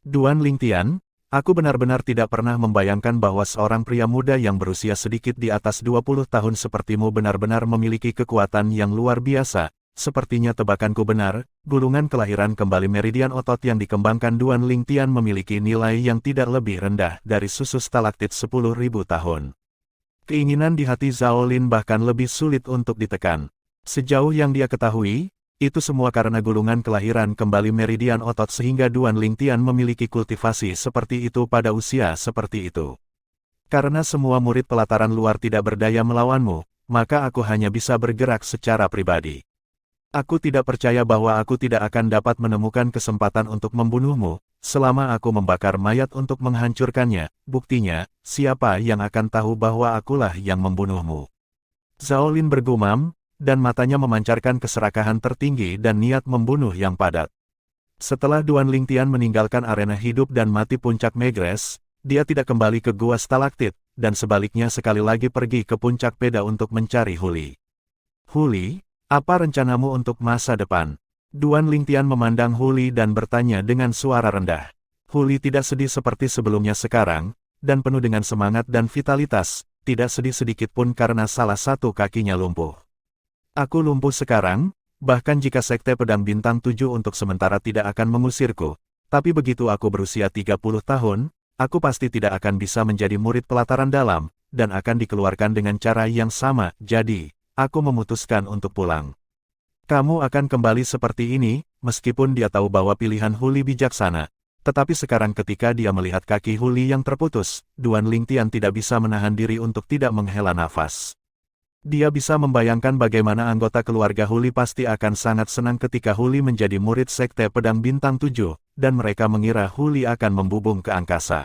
Duan Lingtian, aku benar-benar tidak pernah membayangkan bahwa seorang pria muda yang berusia sedikit di atas 20 tahun sepertimu benar-benar memiliki kekuatan yang luar biasa. Sepertinya tebakanku benar, gulungan kelahiran kembali meridian otot yang dikembangkan Duan Lingtian memiliki nilai yang tidak lebih rendah dari susu stalaktit 10.000 tahun. Keinginan di hati Zhao Lin bahkan lebih sulit untuk ditekan. Sejauh yang dia ketahui, itu semua karena gulungan kelahiran kembali meridian otot sehingga Duan Lingtian memiliki kultivasi seperti itu pada usia seperti itu. Karena semua murid pelataran luar tidak berdaya melawanmu, maka aku hanya bisa bergerak secara pribadi. Aku tidak percaya bahwa aku tidak akan dapat menemukan kesempatan untuk membunuhmu, selama aku membakar mayat untuk menghancurkannya. Buktinya, siapa yang akan tahu bahwa akulah yang membunuhmu? Zhao Lin bergumam, dan matanya memancarkan keserakahan tertinggi dan niat membunuh yang padat. Setelah Duan Lingtian meninggalkan arena hidup dan mati puncak Megress, dia tidak kembali ke gua stalaktit, dan sebaliknya sekali lagi pergi ke puncak peda untuk mencari Huli. Huli? Apa rencanamu untuk masa depan? Duan Lingtian memandang Huli dan bertanya dengan suara rendah. Huli tidak sedih seperti sebelumnya sekarang, dan penuh dengan semangat dan vitalitas, tidak sedih sedikit pun karena salah satu kakinya lumpuh. Aku lumpuh sekarang, bahkan jika Sekte Pedang Bintang 7 untuk sementara tidak akan mengusirku, tapi begitu aku berusia 30 tahun, aku pasti tidak akan bisa menjadi murid pelataran dalam, dan akan dikeluarkan dengan cara yang sama, jadi aku memutuskan untuk pulang. Kamu akan kembali seperti ini, meskipun dia tahu bahwa pilihan Huli bijaksana. Tetapi sekarang ketika dia melihat kaki Huli yang terputus, Duan Lingtian tidak bisa menahan diri untuk tidak menghela nafas. Dia bisa membayangkan bagaimana anggota keluarga Huli pasti akan sangat senang ketika Huli menjadi murid Sekte Pedang Bintang 7, dan mereka mengira Huli akan membubung ke angkasa.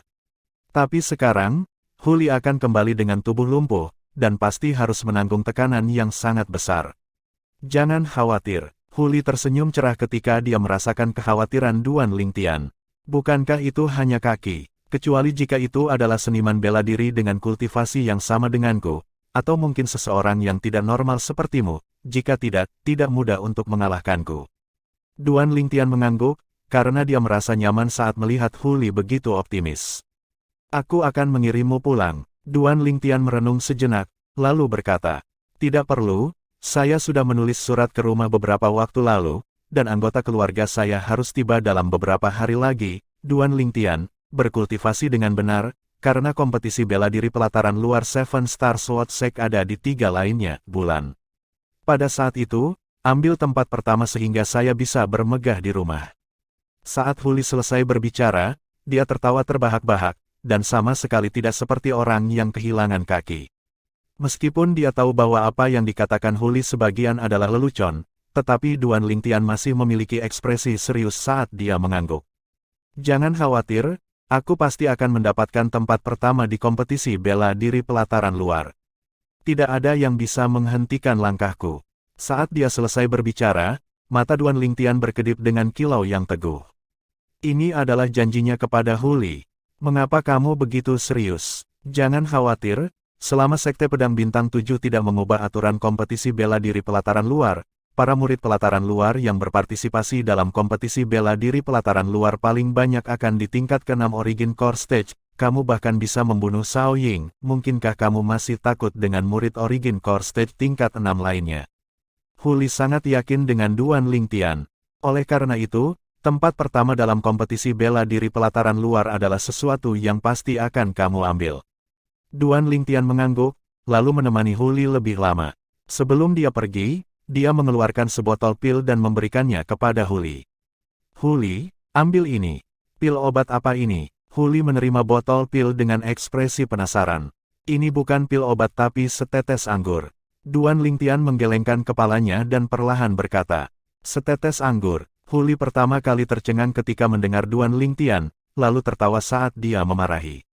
Tapi sekarang, Huli akan kembali dengan tubuh lumpuh, dan pasti harus menanggung tekanan yang sangat besar. Jangan khawatir, Huli tersenyum cerah ketika dia merasakan kekhawatiran Duan Lingtian. Bukankah itu hanya kaki, kecuali jika itu adalah seniman bela diri dengan kultivasi yang sama denganku, atau mungkin seseorang yang tidak normal sepertimu, jika tidak, tidak mudah untuk mengalahkanku. Duan Lingtian mengangguk, karena dia merasa nyaman saat melihat Huli begitu optimis. Aku akan mengirimmu pulang. Duan Lingtian merenung sejenak, lalu berkata, tidak perlu, saya sudah menulis surat ke rumah beberapa waktu lalu, dan anggota keluarga saya harus tiba dalam beberapa hari lagi. Duan Lingtian, berkultivasi dengan benar, karena kompetisi bela diri pelataran luar Seven Star Sword Sect ada di 3 lainnya, bulan. Pada saat itu, ambil tempat pertama sehingga saya bisa bermegah di rumah. Saat Huli selesai berbicara, dia tertawa terbahak-bahak, dan sama sekali tidak seperti orang yang kehilangan kaki. Meskipun dia tahu bahwa apa yang dikatakan Huli sebagian adalah lelucon, tetapi Duan Lingtian masih memiliki ekspresi serius saat dia mengangguk. Jangan khawatir, aku pasti akan mendapatkan tempat pertama di kompetisi bela diri pelataran luar. Tidak ada yang bisa menghentikan langkahku. Saat dia selesai berbicara, mata Duan Lingtian berkedip dengan kilau yang teguh. Ini adalah janjinya kepada Huli. Mengapa kamu begitu serius? Jangan khawatir, selama Sekte Pedang Bintang 7 tidak mengubah aturan kompetisi bela diri pelataran luar, para murid pelataran luar yang berpartisipasi dalam kompetisi bela diri pelataran luar paling banyak akan di tingkat ke-6 Origin Core Stage. Kamu bahkan bisa membunuh Shao Ying. Mungkinkah kamu masih takut dengan murid Origin Core Stage tingkat 6 lainnya? Huli sangat yakin dengan Duan Lingtian. Oleh karena itu, Tempat pertama dalam kompetisi bela diri pelataran luar adalah sesuatu yang pasti akan kamu ambil. Duan Lingtian mengangguk, lalu menemani Huli lebih lama. Sebelum dia pergi, dia mengeluarkan sebotol pil dan memberikannya kepada Huli. Huli, ambil ini. Pil obat apa ini? Huli menerima botol pil dengan ekspresi penasaran. Ini bukan pil obat tapi setetes anggur. Duan Lingtian menggelengkan kepalanya dan perlahan berkata, setetes anggur. Huli pertama kali tercengang ketika mendengar Duan Lingtian, lalu tertawa saat dia memarahi.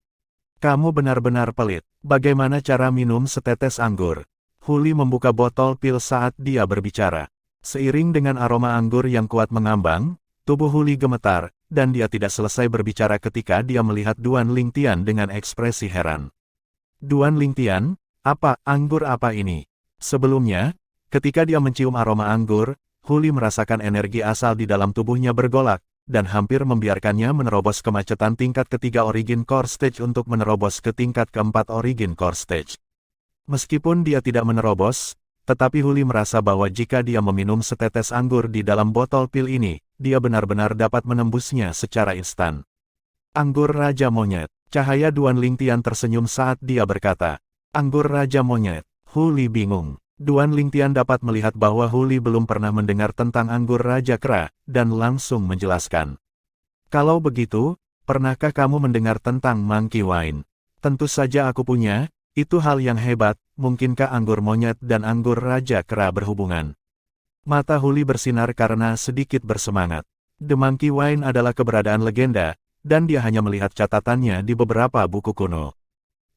Kamu benar-benar pelit. Bagaimana cara minum setetes anggur? Huli membuka botol pil saat dia berbicara. Seiring dengan aroma anggur yang kuat mengambang, tubuh Huli gemetar, dan dia tidak selesai berbicara ketika dia melihat Duan Lingtian dengan ekspresi heran. Duan Lingtian, anggur apa ini? Sebelumnya, ketika dia mencium aroma anggur, Huli merasakan energi asal di dalam tubuhnya bergolak, dan hampir membiarkannya menerobos kemacetan tingkat ketiga Origin Core Stage untuk menerobos ke tingkat keempat Origin Core Stage. Meskipun dia tidak menerobos, tetapi Huli merasa bahwa jika dia meminum setetes anggur di dalam botol pil ini, dia benar-benar dapat menembusnya secara instan. Anggur Raja Monyet. Cahaya Duan Lingtian tersenyum saat dia berkata, anggur Raja Monyet. Huli bingung. Duan Lingtian dapat melihat bahwa Huli belum pernah mendengar tentang anggur Raja Kera, dan langsung menjelaskan. Kalau begitu, pernahkah kamu mendengar tentang Monkey Wine? Tentu saja aku punya, itu hal yang hebat, mungkinkah anggur monyet dan anggur Raja Kera berhubungan? Mata Huli bersinar karena sedikit bersemangat. The Monkey Wine adalah keberadaan legenda, dan dia hanya melihat catatannya di beberapa buku kuno.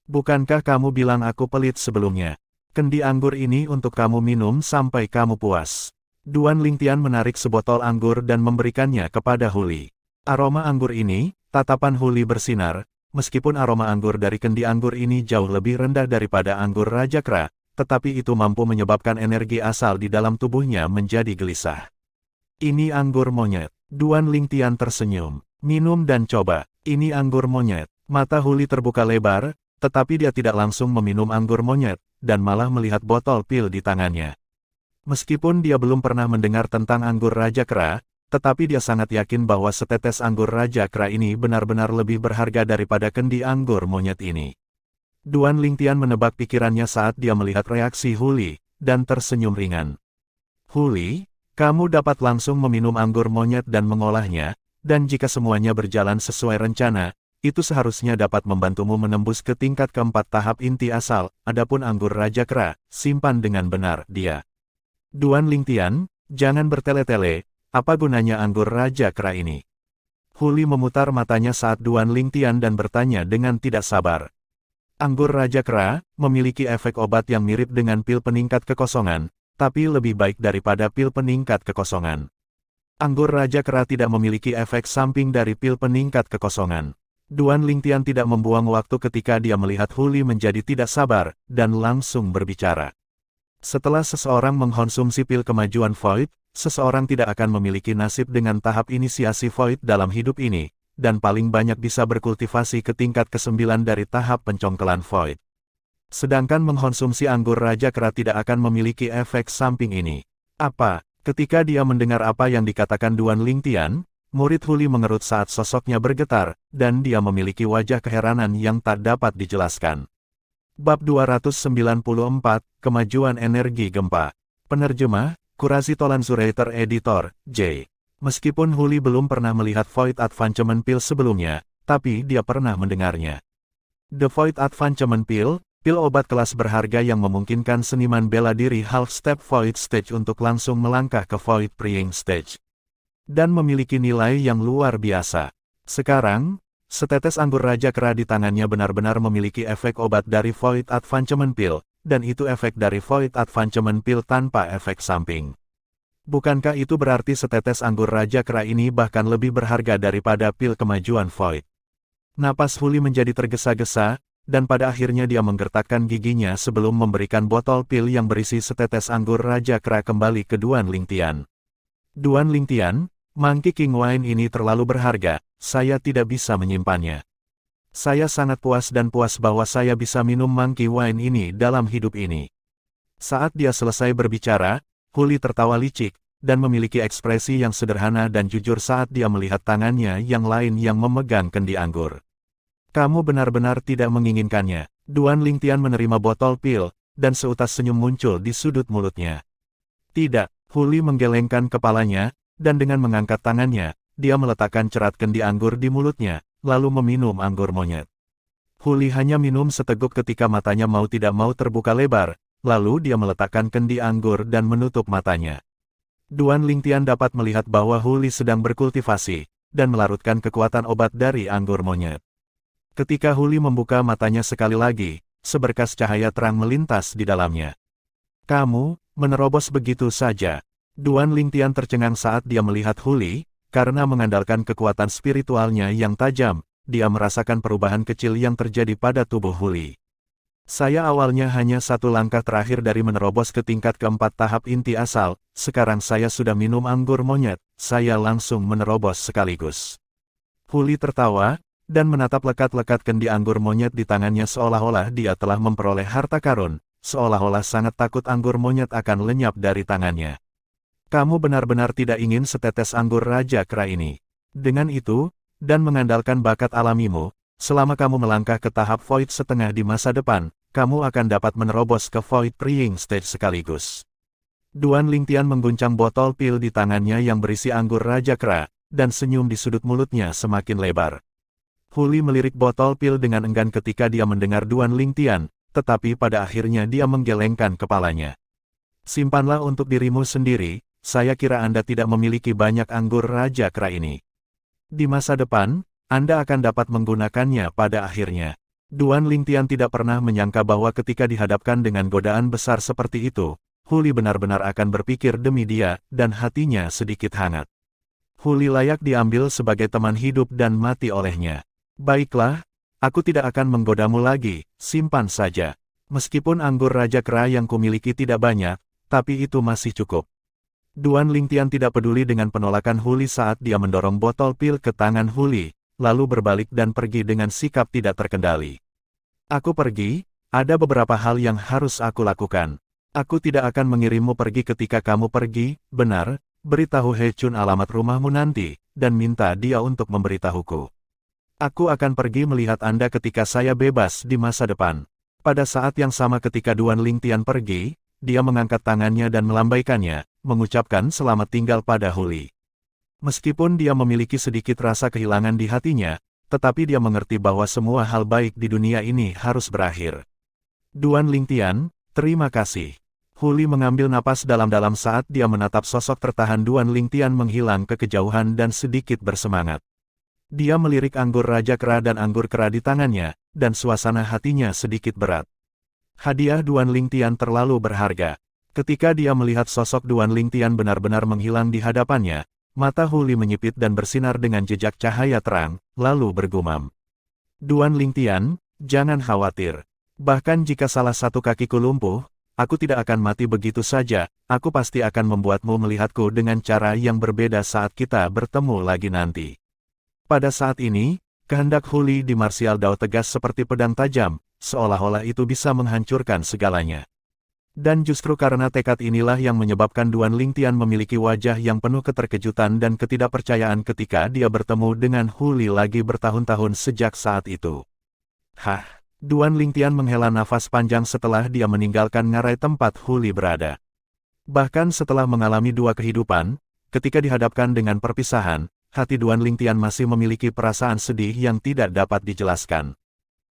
Bukankah kamu bilang aku pelit sebelumnya? Kendi anggur ini untuk kamu minum sampai kamu puas. Duan Lingtian menarik sebotol anggur dan memberikannya kepada Huli. Aroma anggur ini, tatapan Huli bersinar, meskipun aroma anggur dari kendi anggur ini jauh lebih rendah daripada anggur Raja Kera, tetapi itu mampu menyebabkan energi asal di dalam tubuhnya menjadi gelisah. Ini anggur monyet. Duan Lingtian tersenyum. Minum dan coba. Ini anggur monyet. Mata Huli terbuka lebar, tetapi dia tidak langsung meminum anggur monyet, dan malah melihat botol pil di tangannya. Meskipun dia belum pernah mendengar tentang anggur Raja Kera, tetapi dia sangat yakin bahwa setetes anggur Raja Kera ini benar-benar lebih berharga daripada kendi anggur monyet ini. Duan Lingtian menebak pikirannya saat dia melihat reaksi Huli, dan tersenyum ringan. Huli, kamu dapat langsung meminum anggur monyet dan mengolahnya, dan jika semuanya berjalan sesuai rencana, itu seharusnya dapat membantumu menembus ke tingkat keempat tahap inti asal, adapun anggur Raja Kera, simpan dengan benar dia. Duan Lingtian, jangan bertele-tele, apa gunanya anggur Raja Kera ini? Huli memutar matanya saat Duan Lingtian dan bertanya dengan tidak sabar. Anggur Raja Kera memiliki efek obat yang mirip dengan pil peningkat kekosongan, tapi lebih baik daripada pil peningkat kekosongan. Anggur Raja Kera tidak memiliki efek samping dari pil peningkat kekosongan. Duan Lingtian tidak membuang waktu ketika dia melihat Huli menjadi tidak sabar, dan langsung berbicara. Setelah seseorang mengkonsumsi pil kemajuan Void, seseorang tidak akan memiliki nasib dengan tahap inisiasi Void dalam hidup ini, dan paling banyak bisa berkultivasi ke tingkat ke-9 dari tahap pencongkelan Void. Sedangkan mengkonsumsi anggur Raja Kera tidak akan memiliki efek samping ini. Ketika dia mendengar apa yang dikatakan Duan Lingtian, murid Huli mengerut saat sosoknya bergetar, dan dia memiliki wajah keheranan yang tak dapat dijelaskan. Bab 294, Kemajuan Energi Gempa. Penerjemah, Kurasi Tolanzurator Editor, J. Meskipun Huli belum pernah melihat Void Advancement Pill sebelumnya, tapi dia pernah mendengarnya. The Void Advancement Pill, pil obat kelas berharga yang memungkinkan seniman bela diri Half Step Void Stage untuk langsung melangkah ke Void Preying Stage. Dan memiliki nilai yang luar biasa. Sekarang, setetes anggur Raja Kera di tangannya benar-benar memiliki efek obat dari Void Advancement Pill, dan itu efek dari Void Advancement Pill tanpa efek samping. Bukankah itu berarti setetes anggur Raja Kera ini bahkan lebih berharga daripada pil kemajuan Void? Napas Huli menjadi tergesa-gesa, dan pada akhirnya dia menggertakkan giginya sebelum memberikan botol pil yang berisi setetes anggur Raja Kera kembali ke Duan Lingtian. Duan Lingtian, Monkey King Wine ini terlalu berharga, saya tidak bisa menyimpannya. Saya sangat puas bahwa saya bisa minum Monkey Wine ini dalam hidup ini. Saat dia selesai berbicara, Huli tertawa licik, dan memiliki ekspresi yang sederhana dan jujur saat dia melihat tangannya yang lain yang memegang kendi anggur. Kamu benar-benar tidak menginginkannya. Duan Lingtian menerima botol pil, dan seutas senyum muncul di sudut mulutnya. Tidak, Huli menggelengkan kepalanya, dan dengan mengangkat tangannya, dia meletakkan cerat kendi anggur di mulutnya, lalu meminum anggur monyet. Huli hanya minum seteguk ketika matanya mau tidak mau terbuka lebar, lalu dia meletakkan kendi anggur dan menutup matanya. Duan Lingtian dapat melihat bahwa Huli sedang berkultivasi, dan melarutkan kekuatan obat dari anggur monyet. Ketika Huli membuka matanya sekali lagi, seberkas cahaya terang melintas di dalamnya. Kamu, menerobos begitu saja. Duan Lingtian tercengang saat dia melihat Huli, karena mengandalkan kekuatan spiritualnya yang tajam, dia merasakan perubahan kecil yang terjadi pada tubuh Huli. Saya awalnya hanya satu langkah terakhir dari menerobos ke tingkat keempat tahap inti asal, sekarang saya sudah minum anggur monyet, saya langsung menerobos sekaligus. Huli tertawa, dan menatap lekat-lekat kendi anggur monyet di tangannya seolah-olah dia telah memperoleh harta karun, seolah-olah sangat takut anggur monyet akan lenyap dari tangannya. Kamu benar-benar tidak ingin setetes anggur Raja Kera ini. Dengan itu, dan mengandalkan bakat alamimu, selama kamu melangkah ke tahap Void setengah di masa depan, kamu akan dapat menerobos ke Void Praying Stage sekaligus. Duan Lingtian mengguncang botol pil di tangannya yang berisi anggur Raja Kera, dan senyum di sudut mulutnya semakin lebar. Huli melirik botol pil dengan enggan ketika dia mendengar Duan Lingtian, tetapi pada akhirnya dia menggelengkan kepalanya. Simpanlah untuk dirimu sendiri, saya kira Anda tidak memiliki banyak anggur Raja Kera ini. Di masa depan, Anda akan dapat menggunakannya pada akhirnya. Duan Lingtian tidak pernah menyangka bahwa ketika dihadapkan dengan godaan besar seperti itu, Huli benar-benar akan berpikir demi dia, dan hatinya sedikit hangat. Huli layak diambil sebagai teman hidup dan mati olehnya. Baiklah, aku tidak akan menggodamu lagi, simpan saja. Meskipun anggur Raja Kera yang kumiliki tidak banyak, tapi itu masih cukup. Duan Lingtian tidak peduli dengan penolakan Huli saat dia mendorong botol pil ke tangan Huli, lalu berbalik dan pergi dengan sikap tidak terkendali. Aku pergi, ada beberapa hal yang harus aku lakukan. Aku tidak akan mengirimmu pergi ketika kamu pergi, benar, beritahu He Chun alamat rumahmu nanti, dan minta dia untuk memberitahuku. Aku akan pergi melihat Anda ketika saya bebas di masa depan. Pada saat yang sama ketika Duan Lingtian pergi, dia mengangkat tangannya dan melambaikannya, mengucapkan selamat tinggal pada Huli. Meskipun dia memiliki sedikit rasa kehilangan di hatinya, tetapi dia mengerti bahwa semua hal baik di dunia ini harus berakhir. Duan Lingtian, terima kasih. Huli mengambil napas dalam-dalam saat dia menatap sosok tertahan Duan Lingtian menghilang ke kejauhan dan sedikit bersemangat. Dia melirik anggur Raja Kera dan anggur kera di tangannya, dan suasana hatinya sedikit berat. Hadiah Duan Lingtian terlalu berharga. Ketika dia melihat sosok Duan Lingtian benar-benar menghilang di hadapannya, mata Huli menyipit dan bersinar dengan jejak cahaya terang, lalu bergumam. Duan Lingtian, jangan khawatir. Bahkan jika salah satu kakiku lumpuh, aku tidak akan mati begitu saja, aku pasti akan membuatmu melihatku dengan cara yang berbeda saat kita bertemu lagi nanti. Pada saat ini, kehendak Huli di Martial Dao tegas seperti pedang tajam, seolah-olah itu bisa menghancurkan segalanya. Dan justru karena tekad inilah yang menyebabkan Duan Lingtian memiliki wajah yang penuh keterkejutan dan ketidakpercayaan ketika dia bertemu dengan Huli lagi bertahun-tahun sejak saat itu. Hah, Duan Lingtian menghela nafas panjang setelah dia meninggalkan ngarai tempat Huli berada. Bahkan setelah mengalami dua kehidupan, ketika dihadapkan dengan perpisahan, hati Duan Lingtian masih memiliki perasaan sedih yang tidak dapat dijelaskan.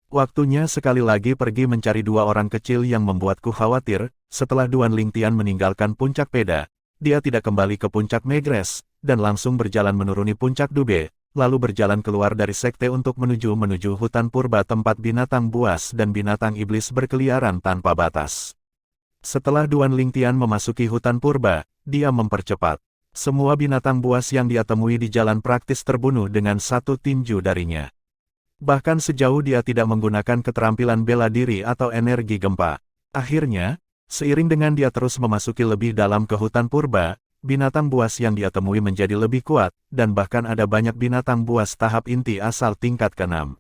Waktunya sekali lagi pergi mencari dua orang kecil yang membuatku khawatir. Setelah Duan Lingtian meninggalkan puncak Peda, dia tidak kembali ke puncak Megres, dan langsung berjalan menuruni puncak Dube, lalu berjalan keluar dari sekte untuk menuju hutan purba tempat binatang buas dan binatang iblis berkeliaran tanpa batas. Setelah Duan Lingtian memasuki hutan purba, dia mempercepat. Semua binatang buas yang dia temui di jalan praktis terbunuh dengan satu tinju darinya. Bahkan sejauh dia tidak menggunakan keterampilan bela diri atau energi gempa. Akhirnya, seiring dengan dia terus memasuki lebih dalam ke hutan purba, binatang buas yang dia temui menjadi lebih kuat, dan bahkan ada banyak binatang buas tahap inti asal tingkat ke-6.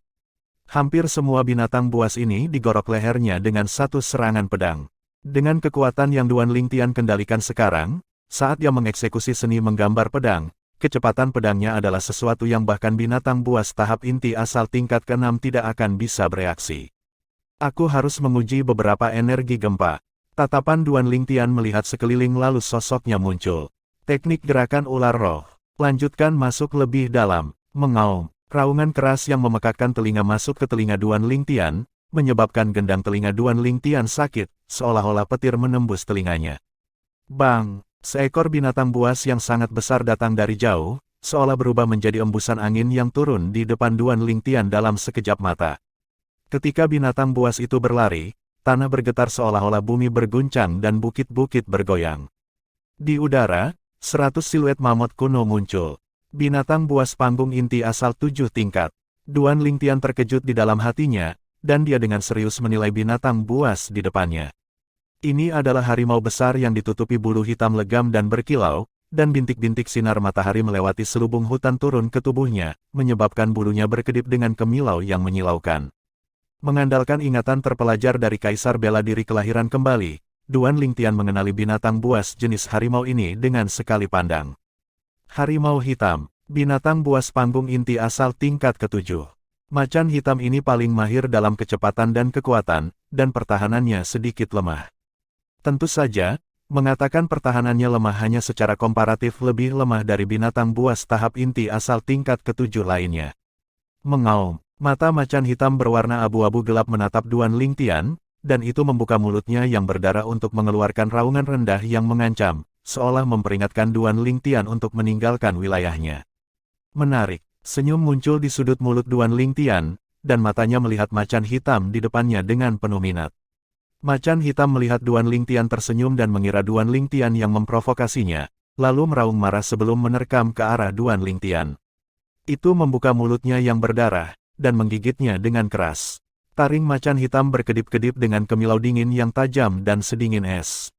Hampir semua binatang buas ini digorok lehernya dengan satu serangan pedang. Dengan kekuatan yang Duan Lingtian kendalikan sekarang, saat dia mengeksekusi seni menggambar pedang, kecepatan pedangnya adalah sesuatu yang bahkan binatang buas tahap inti asal tingkat ke-6 tidak akan bisa bereaksi. Aku harus menguji beberapa energi gempa. Tatapan Duan Lingtian melihat sekeliling lalu sosoknya muncul. Teknik gerakan ular roh. Lanjutkan masuk lebih dalam. Mengaum. Raungan keras yang memekakkan telinga masuk ke telinga Duan Lingtian, menyebabkan gendang telinga Duan Lingtian sakit, seolah-olah petir menembus telinganya. Bang! Seekor binatang buas yang sangat besar datang dari jauh, seolah berubah menjadi embusan angin yang turun di depan Duan Lingtian dalam sekejap mata. Ketika binatang buas itu berlari, tanah bergetar seolah-olah bumi berguncang dan bukit-bukit bergoyang. Di udara, 100 siluet mamut kuno muncul. Binatang buas panggung inti asal 7 tingkat. Duan Lingtian terkejut di dalam hatinya, dan dia dengan serius menilai binatang buas di depannya. Ini adalah harimau besar yang ditutupi bulu hitam legam dan berkilau, dan bintik-bintik sinar matahari melewati selubung hutan turun ke tubuhnya, menyebabkan bulunya berkedip dengan kemilau yang menyilaukan. Mengandalkan ingatan terpelajar dari Kaisar Bela Diri Kelahiran Kembali, Duan Lingtian mengenali binatang buas jenis harimau ini dengan sekali pandang. Harimau hitam, binatang buas panggung inti asal tingkat ke-7. Macan hitam ini paling mahir dalam kecepatan dan kekuatan, dan pertahanannya sedikit lemah. Tentu saja, mengatakan pertahanannya lemah hanya secara komparatif lebih lemah dari binatang buas tahap inti asal tingkat ke-7 lainnya. Mengaum, mata macan hitam berwarna abu-abu gelap menatap Duan Lingtian, dan itu membuka mulutnya yang berdarah untuk mengeluarkan raungan rendah yang mengancam, seolah memperingatkan Duan Lingtian untuk meninggalkan wilayahnya. Menarik, senyum muncul di sudut mulut Duan Lingtian, dan matanya melihat macan hitam di depannya dengan penuh minat. Macan hitam melihat Duan Lingtian tersenyum dan mengira Duan Lingtian yang memprovokasinya, lalu meraung marah sebelum menerkam ke arah Duan Lingtian. Itu membuka mulutnya yang berdarah, dan menggigitnya dengan keras. Taring macan hitam berkedip-kedip dengan kemilau dingin yang tajam dan sedingin es.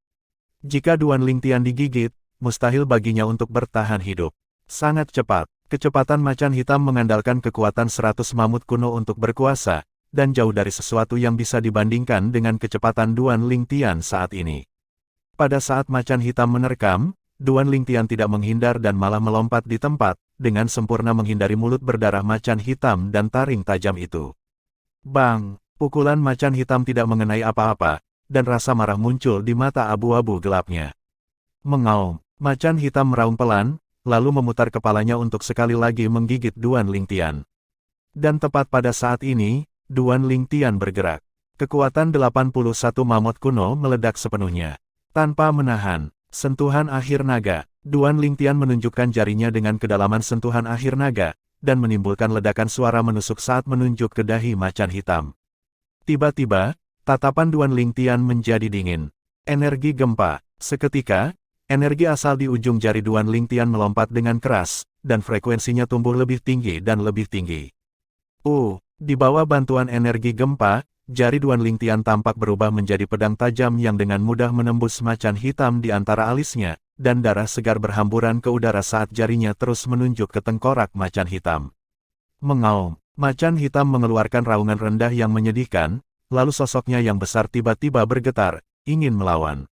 Jika Duan Lingtian digigit, mustahil baginya untuk bertahan hidup. Sangat cepat, kecepatan macan hitam mengandalkan kekuatan 100 mamut kuno untuk berkuasa, dan jauh dari sesuatu yang bisa dibandingkan dengan kecepatan Duan Lingtian saat ini. Pada saat macan hitam menerkam, Duan Lingtian tidak menghindar dan malah melompat di tempat, dengan sempurna menghindari mulut berdarah macan hitam dan taring tajam itu. Bang! Pukulan macan hitam tidak mengenai apa-apa, dan rasa marah muncul di mata abu-abu gelapnya. Mengaum, macan hitam meraung pelan, lalu memutar kepalanya untuk sekali lagi menggigit Duan Lingtian. Dan tepat pada saat ini, Duan Lingtian bergerak. Kekuatan 81 mamut kuno meledak sepenuhnya. Tanpa menahan sentuhan akhir naga, Duan Lingtian menunjukkan jarinya dengan kedalaman sentuhan akhir naga, dan menimbulkan ledakan suara menusuk saat menunjuk ke dahi macan hitam. Tiba-tiba, tatapan Duan Lingtian menjadi dingin. Energi gempa. Seketika, energi asal di ujung jari Duan Lingtian melompat dengan keras, dan frekuensinya tumbuh lebih tinggi dan lebih tinggi. Di bawah bantuan energi gempa, jari Duan Lingtian tampak berubah menjadi pedang tajam yang dengan mudah menembus macan hitam di antara alisnya, dan darah segar berhamburan ke udara saat jarinya terus menunjuk ke tengkorak macan hitam. Mengaum, macan hitam mengeluarkan raungan rendah yang menyedihkan, lalu sosoknya yang besar tiba-tiba bergetar, ingin melawan.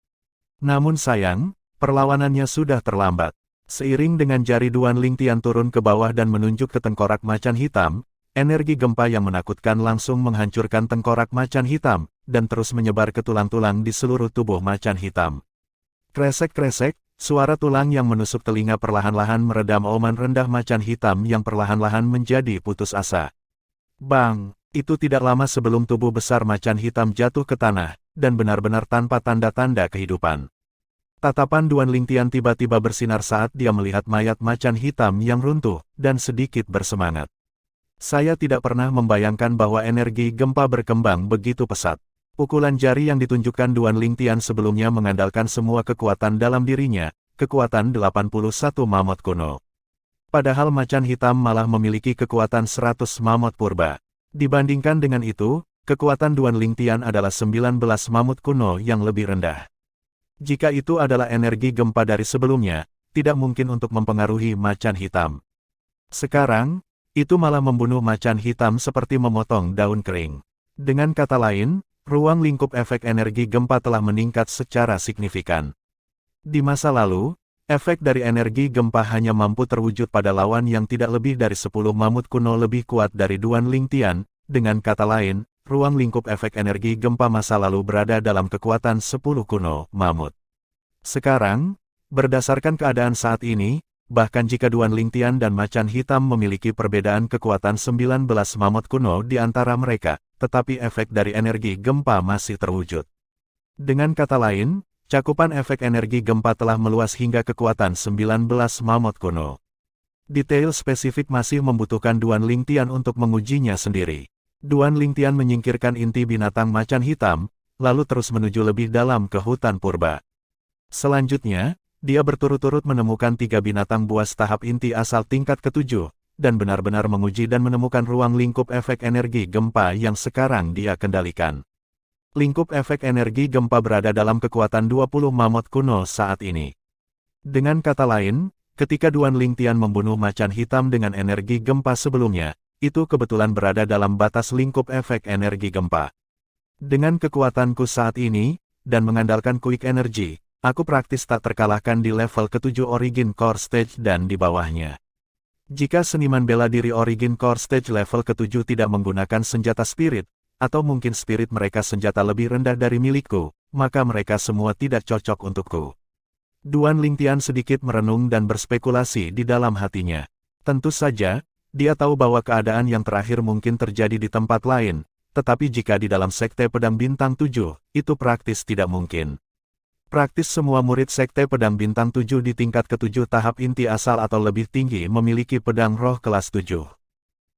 Namun sayang, perlawanannya sudah terlambat. Seiring dengan jari Duan Lingtian turun ke bawah dan menunjuk ke tengkorak macan hitam, energi gempa yang menakutkan langsung menghancurkan tengkorak macan hitam, dan terus menyebar ke tulang-tulang di seluruh tubuh macan hitam. Kresek-kresek, suara tulang yang menusuk telinga perlahan-lahan meredam auman rendah macan hitam yang perlahan-lahan menjadi putus asa. Bang! Itu tidak lama sebelum tubuh besar macan hitam jatuh ke tanah, dan benar-benar tanpa tanda-tanda kehidupan. Tatapan Duan Lingtian tiba-tiba bersinar saat dia melihat mayat macan hitam yang runtuh, dan sedikit bersemangat. Saya tidak pernah membayangkan bahwa energi gempa berkembang begitu pesat. Pukulan jari yang ditunjukkan Duan Lingtian sebelumnya mengandalkan semua kekuatan dalam dirinya, kekuatan 81 mamut kuno. Padahal macan hitam malah memiliki kekuatan 100 mamut purba. Dibandingkan dengan itu, kekuatan Duan Lingtian adalah 19 mamut kuno yang lebih rendah. Jika itu adalah energi gempa dari sebelumnya, tidak mungkin untuk mempengaruhi macan hitam. Sekarang, itu malah membunuh macan hitam seperti memotong daun kering. Dengan kata lain, ruang lingkup efek energi gempa telah meningkat secara signifikan. Di masa lalu, Efek dari energi gempa hanya mampu terwujud pada lawan yang tidak lebih dari 10 mamut kuno lebih kuat dari Duan Lingtian. Dengan kata lain, ruang lingkup efek energi gempa masa lalu berada dalam kekuatan 10 kuno mamut. Sekarang, berdasarkan keadaan saat ini, bahkan jika Duan Lingtian dan Macan Hitam memiliki perbedaan kekuatan 19 mamut kuno di antara mereka, tetapi efek dari energi gempa masih terwujud. Dengan kata lain, cakupan efek energi gempa telah meluas hingga kekuatan 19 mamut kuno. Detail spesifik masih membutuhkan Duan Lingtian untuk mengujinya sendiri. Duan Lingtian menyingkirkan inti binatang macan hitam, lalu terus menuju lebih dalam ke hutan purba. Selanjutnya, dia berturut-turut menemukan 3 binatang buas tahap inti asal tingkat ke-7, dan benar-benar menguji dan menemukan ruang lingkup efek energi gempa yang sekarang dia kendalikan. Lingkup efek energi gempa berada dalam kekuatan 20 mamut kuno saat ini. Dengan kata lain, ketika Duan Lingtian membunuh macan hitam dengan energi gempa sebelumnya, itu kebetulan berada dalam batas lingkup efek energi gempa. Dengan kekuatanku saat ini, dan mengandalkan quick energy, aku praktis tak terkalahkan di level ke-7 Origin Core Stage dan di bawahnya. Jika seniman bela diri Origin Core Stage level ke-7 tidak menggunakan senjata spirit, atau mungkin spirit mereka senjata lebih rendah dari milikku, maka mereka semua tidak cocok untukku. Duan Lingtian sedikit merenung dan berspekulasi di dalam hatinya. Tentu saja, dia tahu bahwa keadaan yang terakhir mungkin terjadi di tempat lain, tetapi jika di dalam Sekte Pedang Bintang 7, itu praktis tidak mungkin. Praktis semua murid Sekte Pedang Bintang 7 di tingkat ke-7 tahap inti asal atau lebih tinggi memiliki pedang roh kelas 7.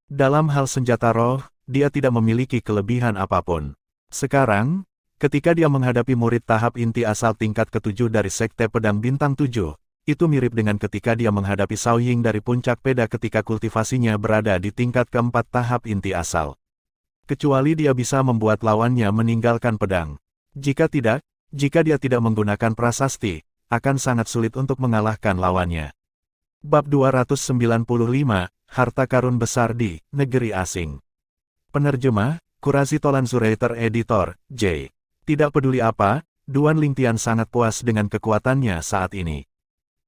Dalam hal senjata roh, dia tidak memiliki kelebihan apapun. Sekarang, ketika dia menghadapi murid tahap inti asal tingkat ke-7 dari Sekte Pedang Bintang 7, itu mirip dengan ketika dia menghadapi Shaoying dari Puncak Peda ketika kultivasinya berada di tingkat ke-4 tahap inti asal. Kecuali dia bisa membuat lawannya meninggalkan pedang. Jika tidak, jika dia tidak menggunakan prasasti, akan sangat sulit untuk mengalahkan lawannya. Bab 295, Harta Karun Besar di Negeri Asing. Penerjemah, Qurazi Tolanzurator Editor, J. Tidak peduli apa, Duan Lingtian sangat puas dengan kekuatannya saat ini.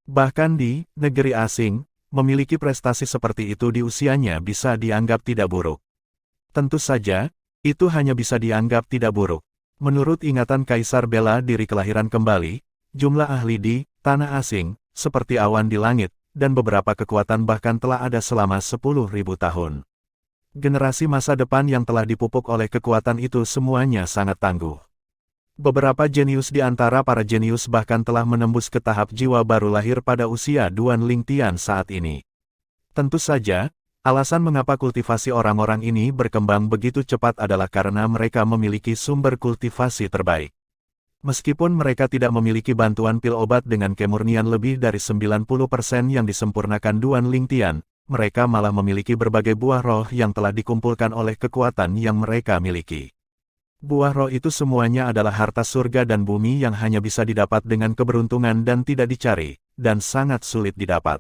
Bahkan di negeri asing, memiliki prestasi seperti itu di usianya bisa dianggap tidak buruk. Tentu saja, itu hanya bisa dianggap tidak buruk. Menurut ingatan Kaisar Bela Diri kelahiran kembali, jumlah ahli di tanah asing, seperti awan di langit, dan beberapa kekuatan bahkan telah ada selama 10.000 tahun. Generasi masa depan yang telah dipupuk oleh kekuatan itu semuanya sangat tangguh. Beberapa jenius di antara para jenius bahkan telah menembus ke tahap jiwa baru lahir pada usia Duan Lingtian saat ini. Tentu saja, alasan mengapa kultivasi orang-orang ini berkembang begitu cepat adalah karena mereka memiliki sumber kultivasi terbaik. Meskipun mereka tidak memiliki bantuan pil obat dengan kemurnian lebih dari 90% yang disempurnakan Duan Lingtian, mereka malah memiliki berbagai buah roh yang telah dikumpulkan oleh kekuatan yang mereka miliki. Buah roh itu semuanya adalah harta surga dan bumi yang hanya bisa didapat dengan keberuntungan dan tidak dicari, dan sangat sulit didapat.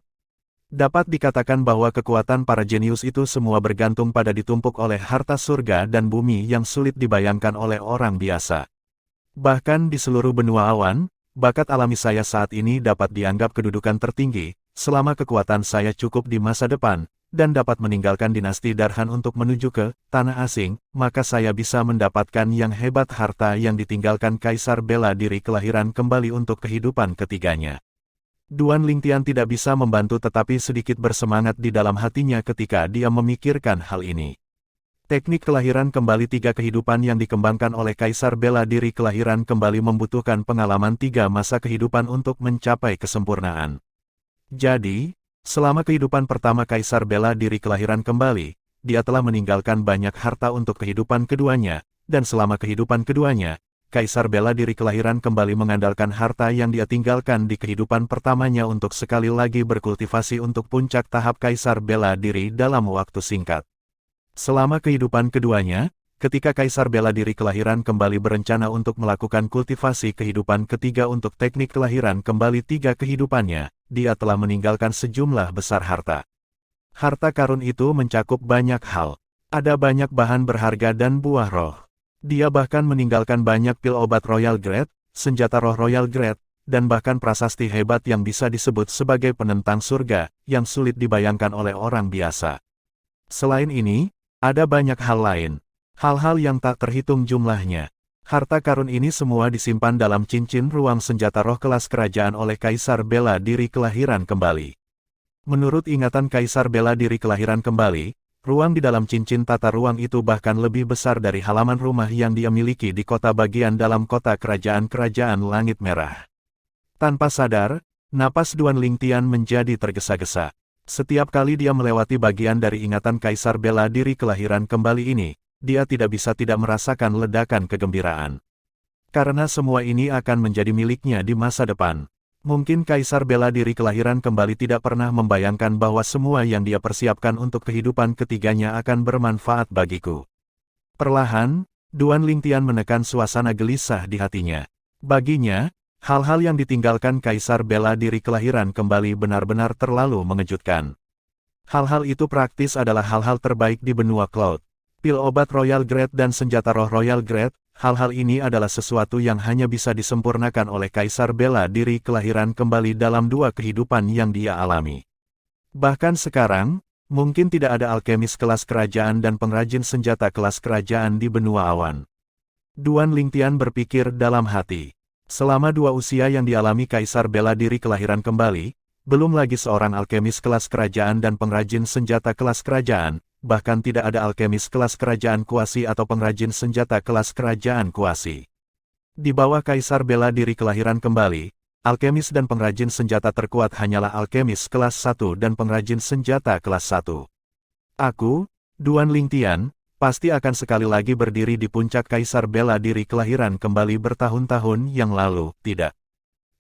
Dapat dikatakan bahwa kekuatan para jenius itu semua bergantung pada ditumpuk oleh harta surga dan bumi yang sulit dibayangkan oleh orang biasa. Bahkan di seluruh benua awan, bakat alami saya saat ini dapat dianggap kedudukan tertinggi, selama kekuatan saya cukup di masa depan, dan dapat meninggalkan dinasti Darhan untuk menuju ke tanah asing, maka saya bisa mendapatkan yang hebat harta yang ditinggalkan Kaisar Bela Diri kelahiran kembali untuk kehidupan ketiganya. Duan Lingtian tidak bisa membantu tetapi sedikit bersemangat di dalam hatinya ketika dia memikirkan hal ini. Teknik kelahiran kembali 3 kehidupan yang dikembangkan oleh Kaisar Bela Diri kelahiran kembali membutuhkan pengalaman 3 masa kehidupan untuk mencapai kesempurnaan. Jadi, selama kehidupan pertama Kaisar Bela Diri kelahiran kembali, dia telah meninggalkan banyak harta untuk kehidupan keduanya, dan selama kehidupan keduanya, Kaisar Bela Diri kelahiran kembali mengandalkan harta yang dia tinggalkan di kehidupan pertamanya untuk sekali lagi berkultivasi untuk puncak tahap Kaisar Bela Diri dalam waktu singkat. Selama kehidupan keduanya, ketika Kaisar Bela Diri kelahiran kembali berencana untuk melakukan kultivasi kehidupan ketiga untuk teknik kelahiran kembali 3 kehidupannya, dia telah meninggalkan sejumlah besar harta. Harta karun itu mencakup banyak hal. Ada banyak bahan berharga dan buah roh. Dia bahkan meninggalkan banyak pil obat Royal Grade, senjata roh Royal Grade, dan bahkan prasasti hebat yang bisa disebut sebagai penentang surga, yang sulit dibayangkan oleh orang biasa. Selain ini, ada banyak hal lain. Hal-hal yang tak terhitung jumlahnya. Harta karun ini semua disimpan dalam cincin ruang senjata roh kelas kerajaan oleh Kaisar Bela Diri Kelahiran Kembali. Menurut ingatan Kaisar Bela Diri Kelahiran Kembali, ruang di dalam cincin tata ruang itu bahkan lebih besar dari halaman rumah yang dia miliki di kota bagian dalam kota kerajaan Langit Merah. Tanpa sadar, napas Duan Lingtian menjadi tergesa-gesa. Setiap kali dia melewati bagian dari ingatan Kaisar Bela Diri Kelahiran Kembali ini, dia tidak bisa tidak merasakan ledakan kegembiraan. Karena semua ini akan menjadi miliknya di masa depan. Mungkin Kaisar Bela Diri Kelahiran Kembali tidak pernah membayangkan bahwa semua yang dia persiapkan untuk kehidupan ketiganya akan bermanfaat bagiku. Perlahan, Duan Lingtian menekan suasana gelisah di hatinya. Baginya, hal-hal yang ditinggalkan Kaisar Bela Diri Kelahiran Kembali benar-benar terlalu mengejutkan. Hal-hal itu praktis adalah hal-hal terbaik di benua Cloud. Pil obat Royal Grade dan senjata roh Royal Grade, hal-hal ini adalah sesuatu yang hanya bisa disempurnakan oleh Kaisar Bela Diri Kelahiran Kembali dalam dua kehidupan yang dia alami. Bahkan sekarang, mungkin tidak ada alkemis kelas kerajaan dan pengrajin senjata kelas kerajaan di benua awan. Duan Lingtian berpikir dalam hati. Selama dua usia yang dialami Kaisar Bela Diri Kelahiran Kembali, belum lagi seorang alkemis kelas kerajaan dan pengrajin senjata kelas kerajaan, bahkan tidak ada alkemis kelas kerajaan kuasi atau pengrajin senjata kelas kerajaan kuasi. Di bawah Kaisar Bela Diri Kelahiran Kembali, alkemis dan pengrajin senjata terkuat hanyalah alkemis kelas 1 dan pengrajin senjata kelas 1. Aku, Duan Lingtian, pasti akan sekali lagi berdiri di puncak Kaisar Bela Diri Kelahiran Kembali bertahun-tahun yang lalu, tidak.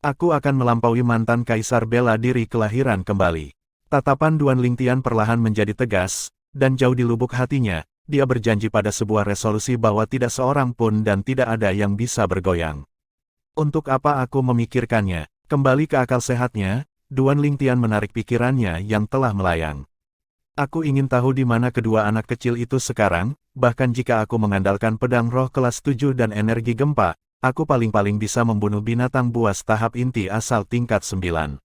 Aku akan melampaui mantan Kaisar Bela Diri Kelahiran Kembali. Tatapan Duan Lingtian perlahan menjadi tegas, dan jauh di lubuk hatinya, dia berjanji pada sebuah resolusi bahwa tidak seorang pun dan tidak ada yang bisa bergoyang. Untuk apa aku memikirkannya? Kembali ke akal sehatnya, Duan Lingtian menarik pikirannya yang telah melayang. Aku ingin tahu di mana kedua anak kecil itu sekarang, bahkan jika aku mengandalkan pedang roh kelas 7 dan energi gempa, aku paling-paling bisa membunuh binatang buas tahap inti asal tingkat 9.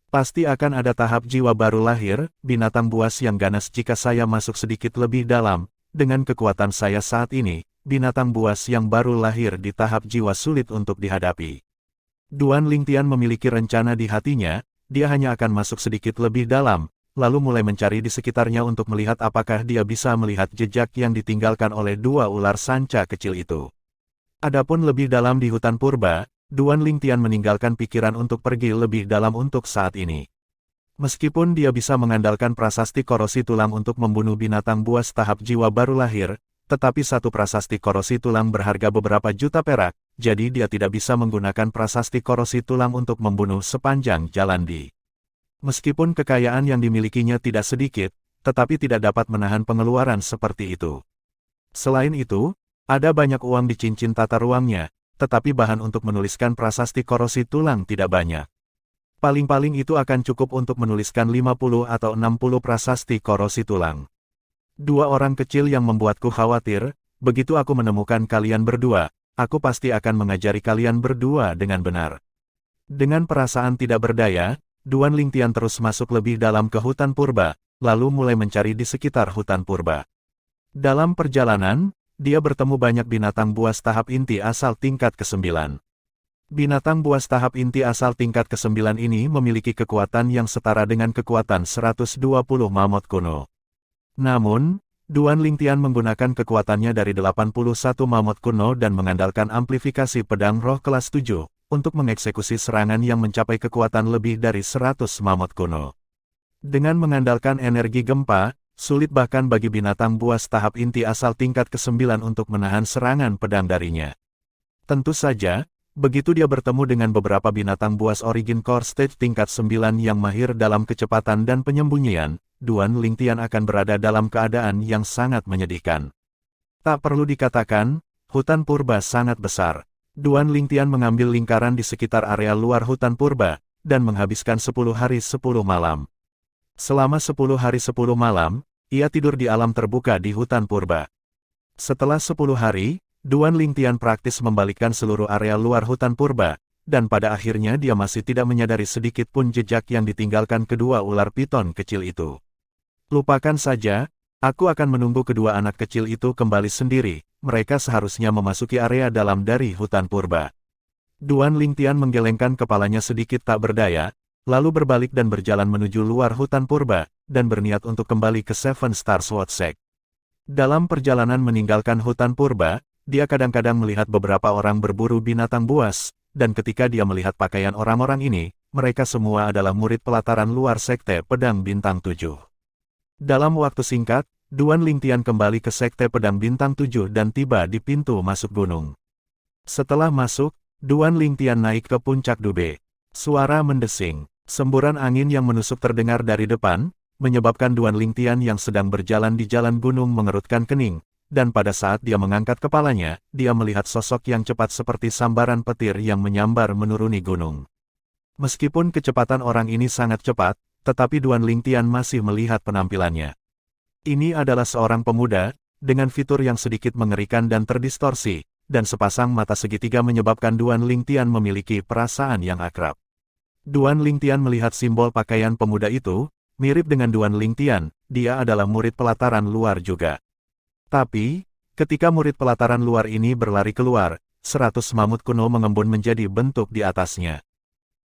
Pasti akan ada tahap jiwa baru lahir, binatang buas yang ganas jika saya masuk sedikit lebih dalam. Dengan kekuatan saya saat ini, binatang buas yang baru lahir di tahap jiwa sulit untuk dihadapi. Duan Lingtian memiliki rencana di hatinya, dia hanya akan masuk sedikit lebih dalam, lalu mulai mencari di sekitarnya untuk melihat apakah dia bisa melihat jejak yang ditinggalkan oleh dua ular sanca kecil itu. Adapun lebih dalam di hutan purba, Duan Lingtian meninggalkan pikiran untuk pergi lebih dalam untuk saat ini. Meskipun dia bisa mengandalkan prasasti korosi tulang untuk membunuh binatang buas tahap jiwa baru lahir, tetapi satu prasasti korosi tulang berharga beberapa juta perak, jadi dia tidak bisa menggunakan prasasti korosi tulang untuk membunuh sepanjang jalan di. Meskipun kekayaan yang dimilikinya tidak sedikit, tetapi tidak dapat menahan pengeluaran seperti itu. Selain itu, ada banyak uang di cincin tata ruangnya, tetapi bahan untuk menuliskan prasasti korosi tulang tidak banyak. Paling-paling itu akan cukup untuk menuliskan 50 atau 60 prasasti korosi tulang. Dua orang kecil yang membuatku khawatir, begitu aku menemukan kalian berdua, aku pasti akan mengajari kalian berdua dengan benar. Dengan perasaan tidak berdaya, Duan Lingtian terus masuk lebih dalam ke hutan purba, lalu mulai mencari di sekitar hutan purba. Dalam perjalanan, dia bertemu banyak binatang buas tahap inti asal tingkat ke-9. Binatang buas tahap inti asal tingkat ke-9 ini memiliki kekuatan yang setara dengan kekuatan 120 mamut kuno. Namun, Duan Lingtian menggunakan kekuatannya dari 81 mamut kuno dan mengandalkan amplifikasi pedang roh kelas 7, untuk mengeksekusi serangan yang mencapai kekuatan lebih dari 100 mamut kuno. Dengan mengandalkan energi gempa, sulit bahkan bagi binatang buas tahap inti asal tingkat ke-9 untuk menahan serangan pedang darinya. Tentu saja, begitu dia bertemu dengan beberapa binatang buas Origin Core Stage tingkat 9 yang mahir dalam kecepatan dan penyembunyian, Duan Lingtian akan berada dalam keadaan yang sangat menyedihkan. Tak perlu dikatakan, hutan purba sangat besar. Duan Lingtian mengambil lingkaran di sekitar area luar hutan purba, dan menghabiskan 10 hari 10 malam. Selama 10 hari 10 malam, ia tidur di alam terbuka di hutan purba. Setelah 10 hari, Duan Lingtian praktis membalikkan seluruh area luar hutan purba, dan pada akhirnya dia masih tidak menyadari sedikit pun jejak yang ditinggalkan kedua ular piton kecil itu. Lupakan saja, aku akan menunggu kedua anak kecil itu kembali sendiri, mereka seharusnya memasuki area dalam dari hutan purba. Duan Lingtian menggelengkan kepalanya sedikit tak berdaya, lalu berbalik dan berjalan menuju luar hutan purba, dan berniat untuk kembali ke Seven Star Sword Sect. Dalam perjalanan meninggalkan hutan purba, dia kadang-kadang melihat beberapa orang berburu binatang buas, dan ketika dia melihat pakaian orang-orang ini, mereka semua adalah murid pelataran luar Sekte Pedang Bintang 7. Dalam waktu singkat, Duan Lingtian kembali ke Sekte Pedang Bintang 7 dan tiba di pintu masuk gunung. Setelah masuk, Duan Lingtian naik ke puncak Dube. Suara mendesing. Semburan angin yang menusuk terdengar dari depan, menyebabkan Duan Lingtian yang sedang berjalan di jalan gunung mengerutkan kening, dan pada saat dia mengangkat kepalanya, dia melihat sosok yang cepat seperti sambaran petir yang menyambar menuruni gunung. Meskipun kecepatan orang ini sangat cepat, tetapi Duan Lingtian masih melihat penampilannya. Ini adalah seorang pemuda, dengan fitur yang sedikit mengerikan dan terdistorsi, dan sepasang mata segitiga menyebabkan Duan Lingtian memiliki perasaan yang akrab. Duan Lingtian melihat simbol pakaian pemuda itu, mirip dengan Duan Lingtian, dia adalah murid pelataran luar juga. Tapi, ketika murid pelataran luar ini berlari keluar, 100 mamut kuno mengembun menjadi bentuk di atasnya.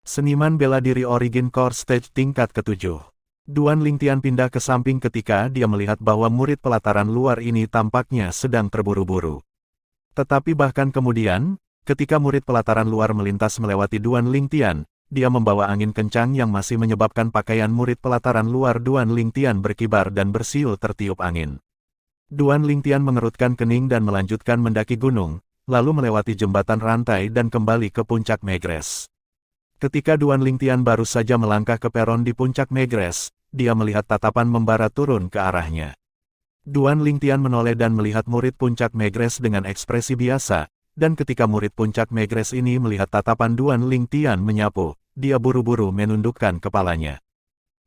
Seniman bela diri Origin Core Stage tingkat ke-7. Duan Lingtian pindah ke samping ketika dia melihat bahwa murid pelataran luar ini tampaknya sedang terburu-buru. Tetapi bahkan kemudian, ketika murid pelataran luar melintas melewati Duan Lingtian, dia membawa angin kencang yang masih menyebabkan pakaian murid pelataran luar Duan Lingtian berkibar dan bersiul tertiup angin. Duan Lingtian mengerutkan kening dan melanjutkan mendaki gunung, lalu melewati jembatan rantai dan kembali ke puncak Megrez. Ketika Duan Lingtian baru saja melangkah ke peron di puncak Megrez, dia melihat tatapan membara turun ke arahnya. Duan Lingtian menoleh dan melihat murid puncak Megrez dengan ekspresi biasa, dan ketika murid puncak Megrez ini melihat tatapan Duan Lingtian menyapu, dia buru-buru menundukkan kepalanya.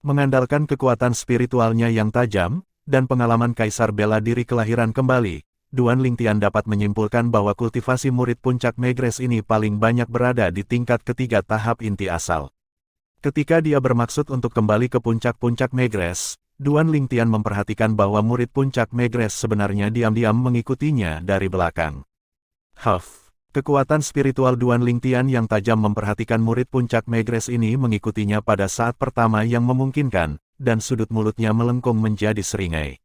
Mengandalkan kekuatan spiritualnya yang tajam, dan pengalaman kaisar bela diri kelahiran kembali, Duan Lingtian dapat menyimpulkan bahwa kultivasi murid puncak Megrez ini paling banyak berada di tingkat ketiga tahap inti asal. Ketika dia bermaksud untuk kembali ke puncak-puncak Megrez, Duan Lingtian memperhatikan bahwa murid puncak Megrez sebenarnya diam-diam mengikutinya dari belakang. Kekuatan spiritual Duan Lingtian yang tajam memperhatikan murid puncak Megrez ini mengikutinya pada saat pertama yang memungkinkan, dan sudut mulutnya melengkung menjadi seringai.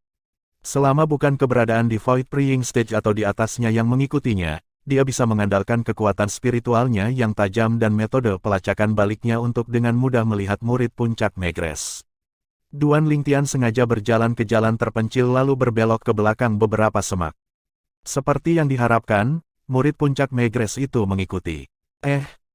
Selama bukan keberadaan di Void Praying Stage atau di atasnya yang mengikutinya, dia bisa mengandalkan kekuatan spiritualnya yang tajam dan metode pelacakan baliknya untuk dengan mudah melihat murid puncak Megrez. Duan Lingtian sengaja berjalan ke jalan terpencil lalu berbelok ke belakang beberapa semak. Seperti yang diharapkan, murid puncak Megrez itu mengikuti.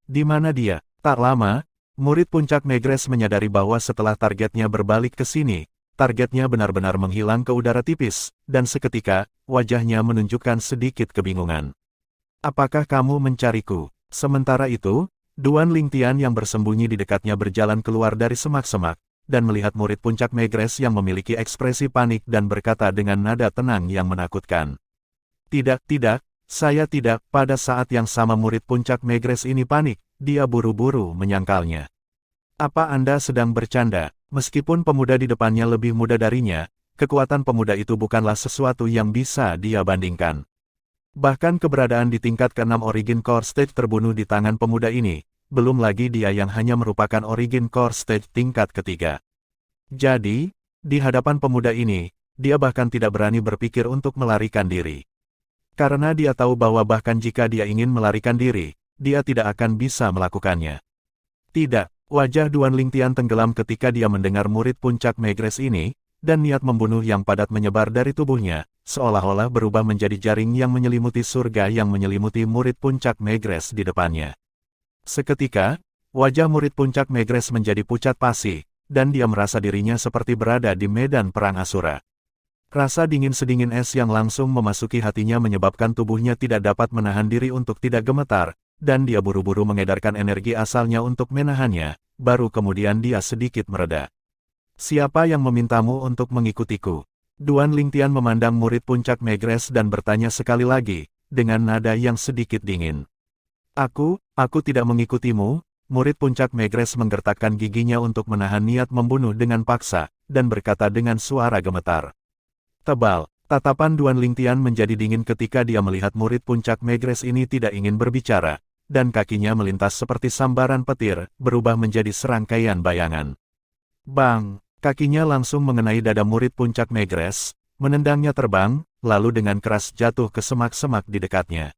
Di mana dia? Tak lama, murid puncak Megrez menyadari bahwa setelah targetnya berbalik ke sini, targetnya benar-benar menghilang ke udara tipis, dan seketika, wajahnya menunjukkan sedikit kebingungan. Apakah kamu mencariku? Sementara itu, Duan Lingtian yang bersembunyi di dekatnya berjalan keluar dari semak-semak, dan melihat murid puncak Megrez yang memiliki ekspresi panik dan berkata dengan nada tenang yang menakutkan. Tidak, saya tidak. Pada saat yang sama murid puncak Megrez ini panik, dia buru-buru menyangkalnya. Apa Anda sedang bercanda? Meskipun pemuda di depannya lebih muda darinya, kekuatan pemuda itu bukanlah sesuatu yang bisa dia bandingkan. Bahkan keberadaan di tingkat ke-6 Origin Core Stage terbunuh di tangan pemuda ini, belum lagi dia yang hanya merupakan Origin Core Stage tingkat ketiga. Jadi, di hadapan pemuda ini, dia bahkan tidak berani berpikir untuk melarikan diri. Karena dia tahu bahwa bahkan jika dia ingin melarikan diri, dia tidak akan bisa melakukannya. Tidak, wajah Duan Lingtian tenggelam ketika dia mendengar murid puncak Megrez ini, dan niat membunuh yang padat menyebar dari tubuhnya, seolah-olah berubah menjadi jaring yang menyelimuti surga yang menyelimuti murid puncak Megrez di depannya. Seketika, wajah murid puncak Megrez menjadi pucat pasi, dan dia merasa dirinya seperti berada di medan perang Asura. Rasa dingin sedingin es yang langsung memasuki hatinya menyebabkan tubuhnya tidak dapat menahan diri untuk tidak gemetar, dan dia buru-buru mengedarkan energi asalnya untuk menahannya, baru kemudian dia sedikit mereda. Siapa yang memintamu untuk mengikutiku? Duan Lingtian memandang murid puncak Megrez dan bertanya sekali lagi, dengan nada yang sedikit dingin. Aku tidak mengikutimu." Murid puncak Megres menggertakkan giginya untuk menahan niat membunuh dengan paksa, dan berkata dengan suara gemetar. Tebal, tatapan Duan Lingtian menjadi dingin ketika dia melihat murid puncak Megres ini tidak ingin berbicara, dan kakinya melintas seperti sambaran petir, berubah menjadi serangkaian bayangan. Bang! Kakinya langsung mengenai dada murid puncak Megres, menendangnya terbang, lalu dengan keras jatuh ke semak-semak di dekatnya.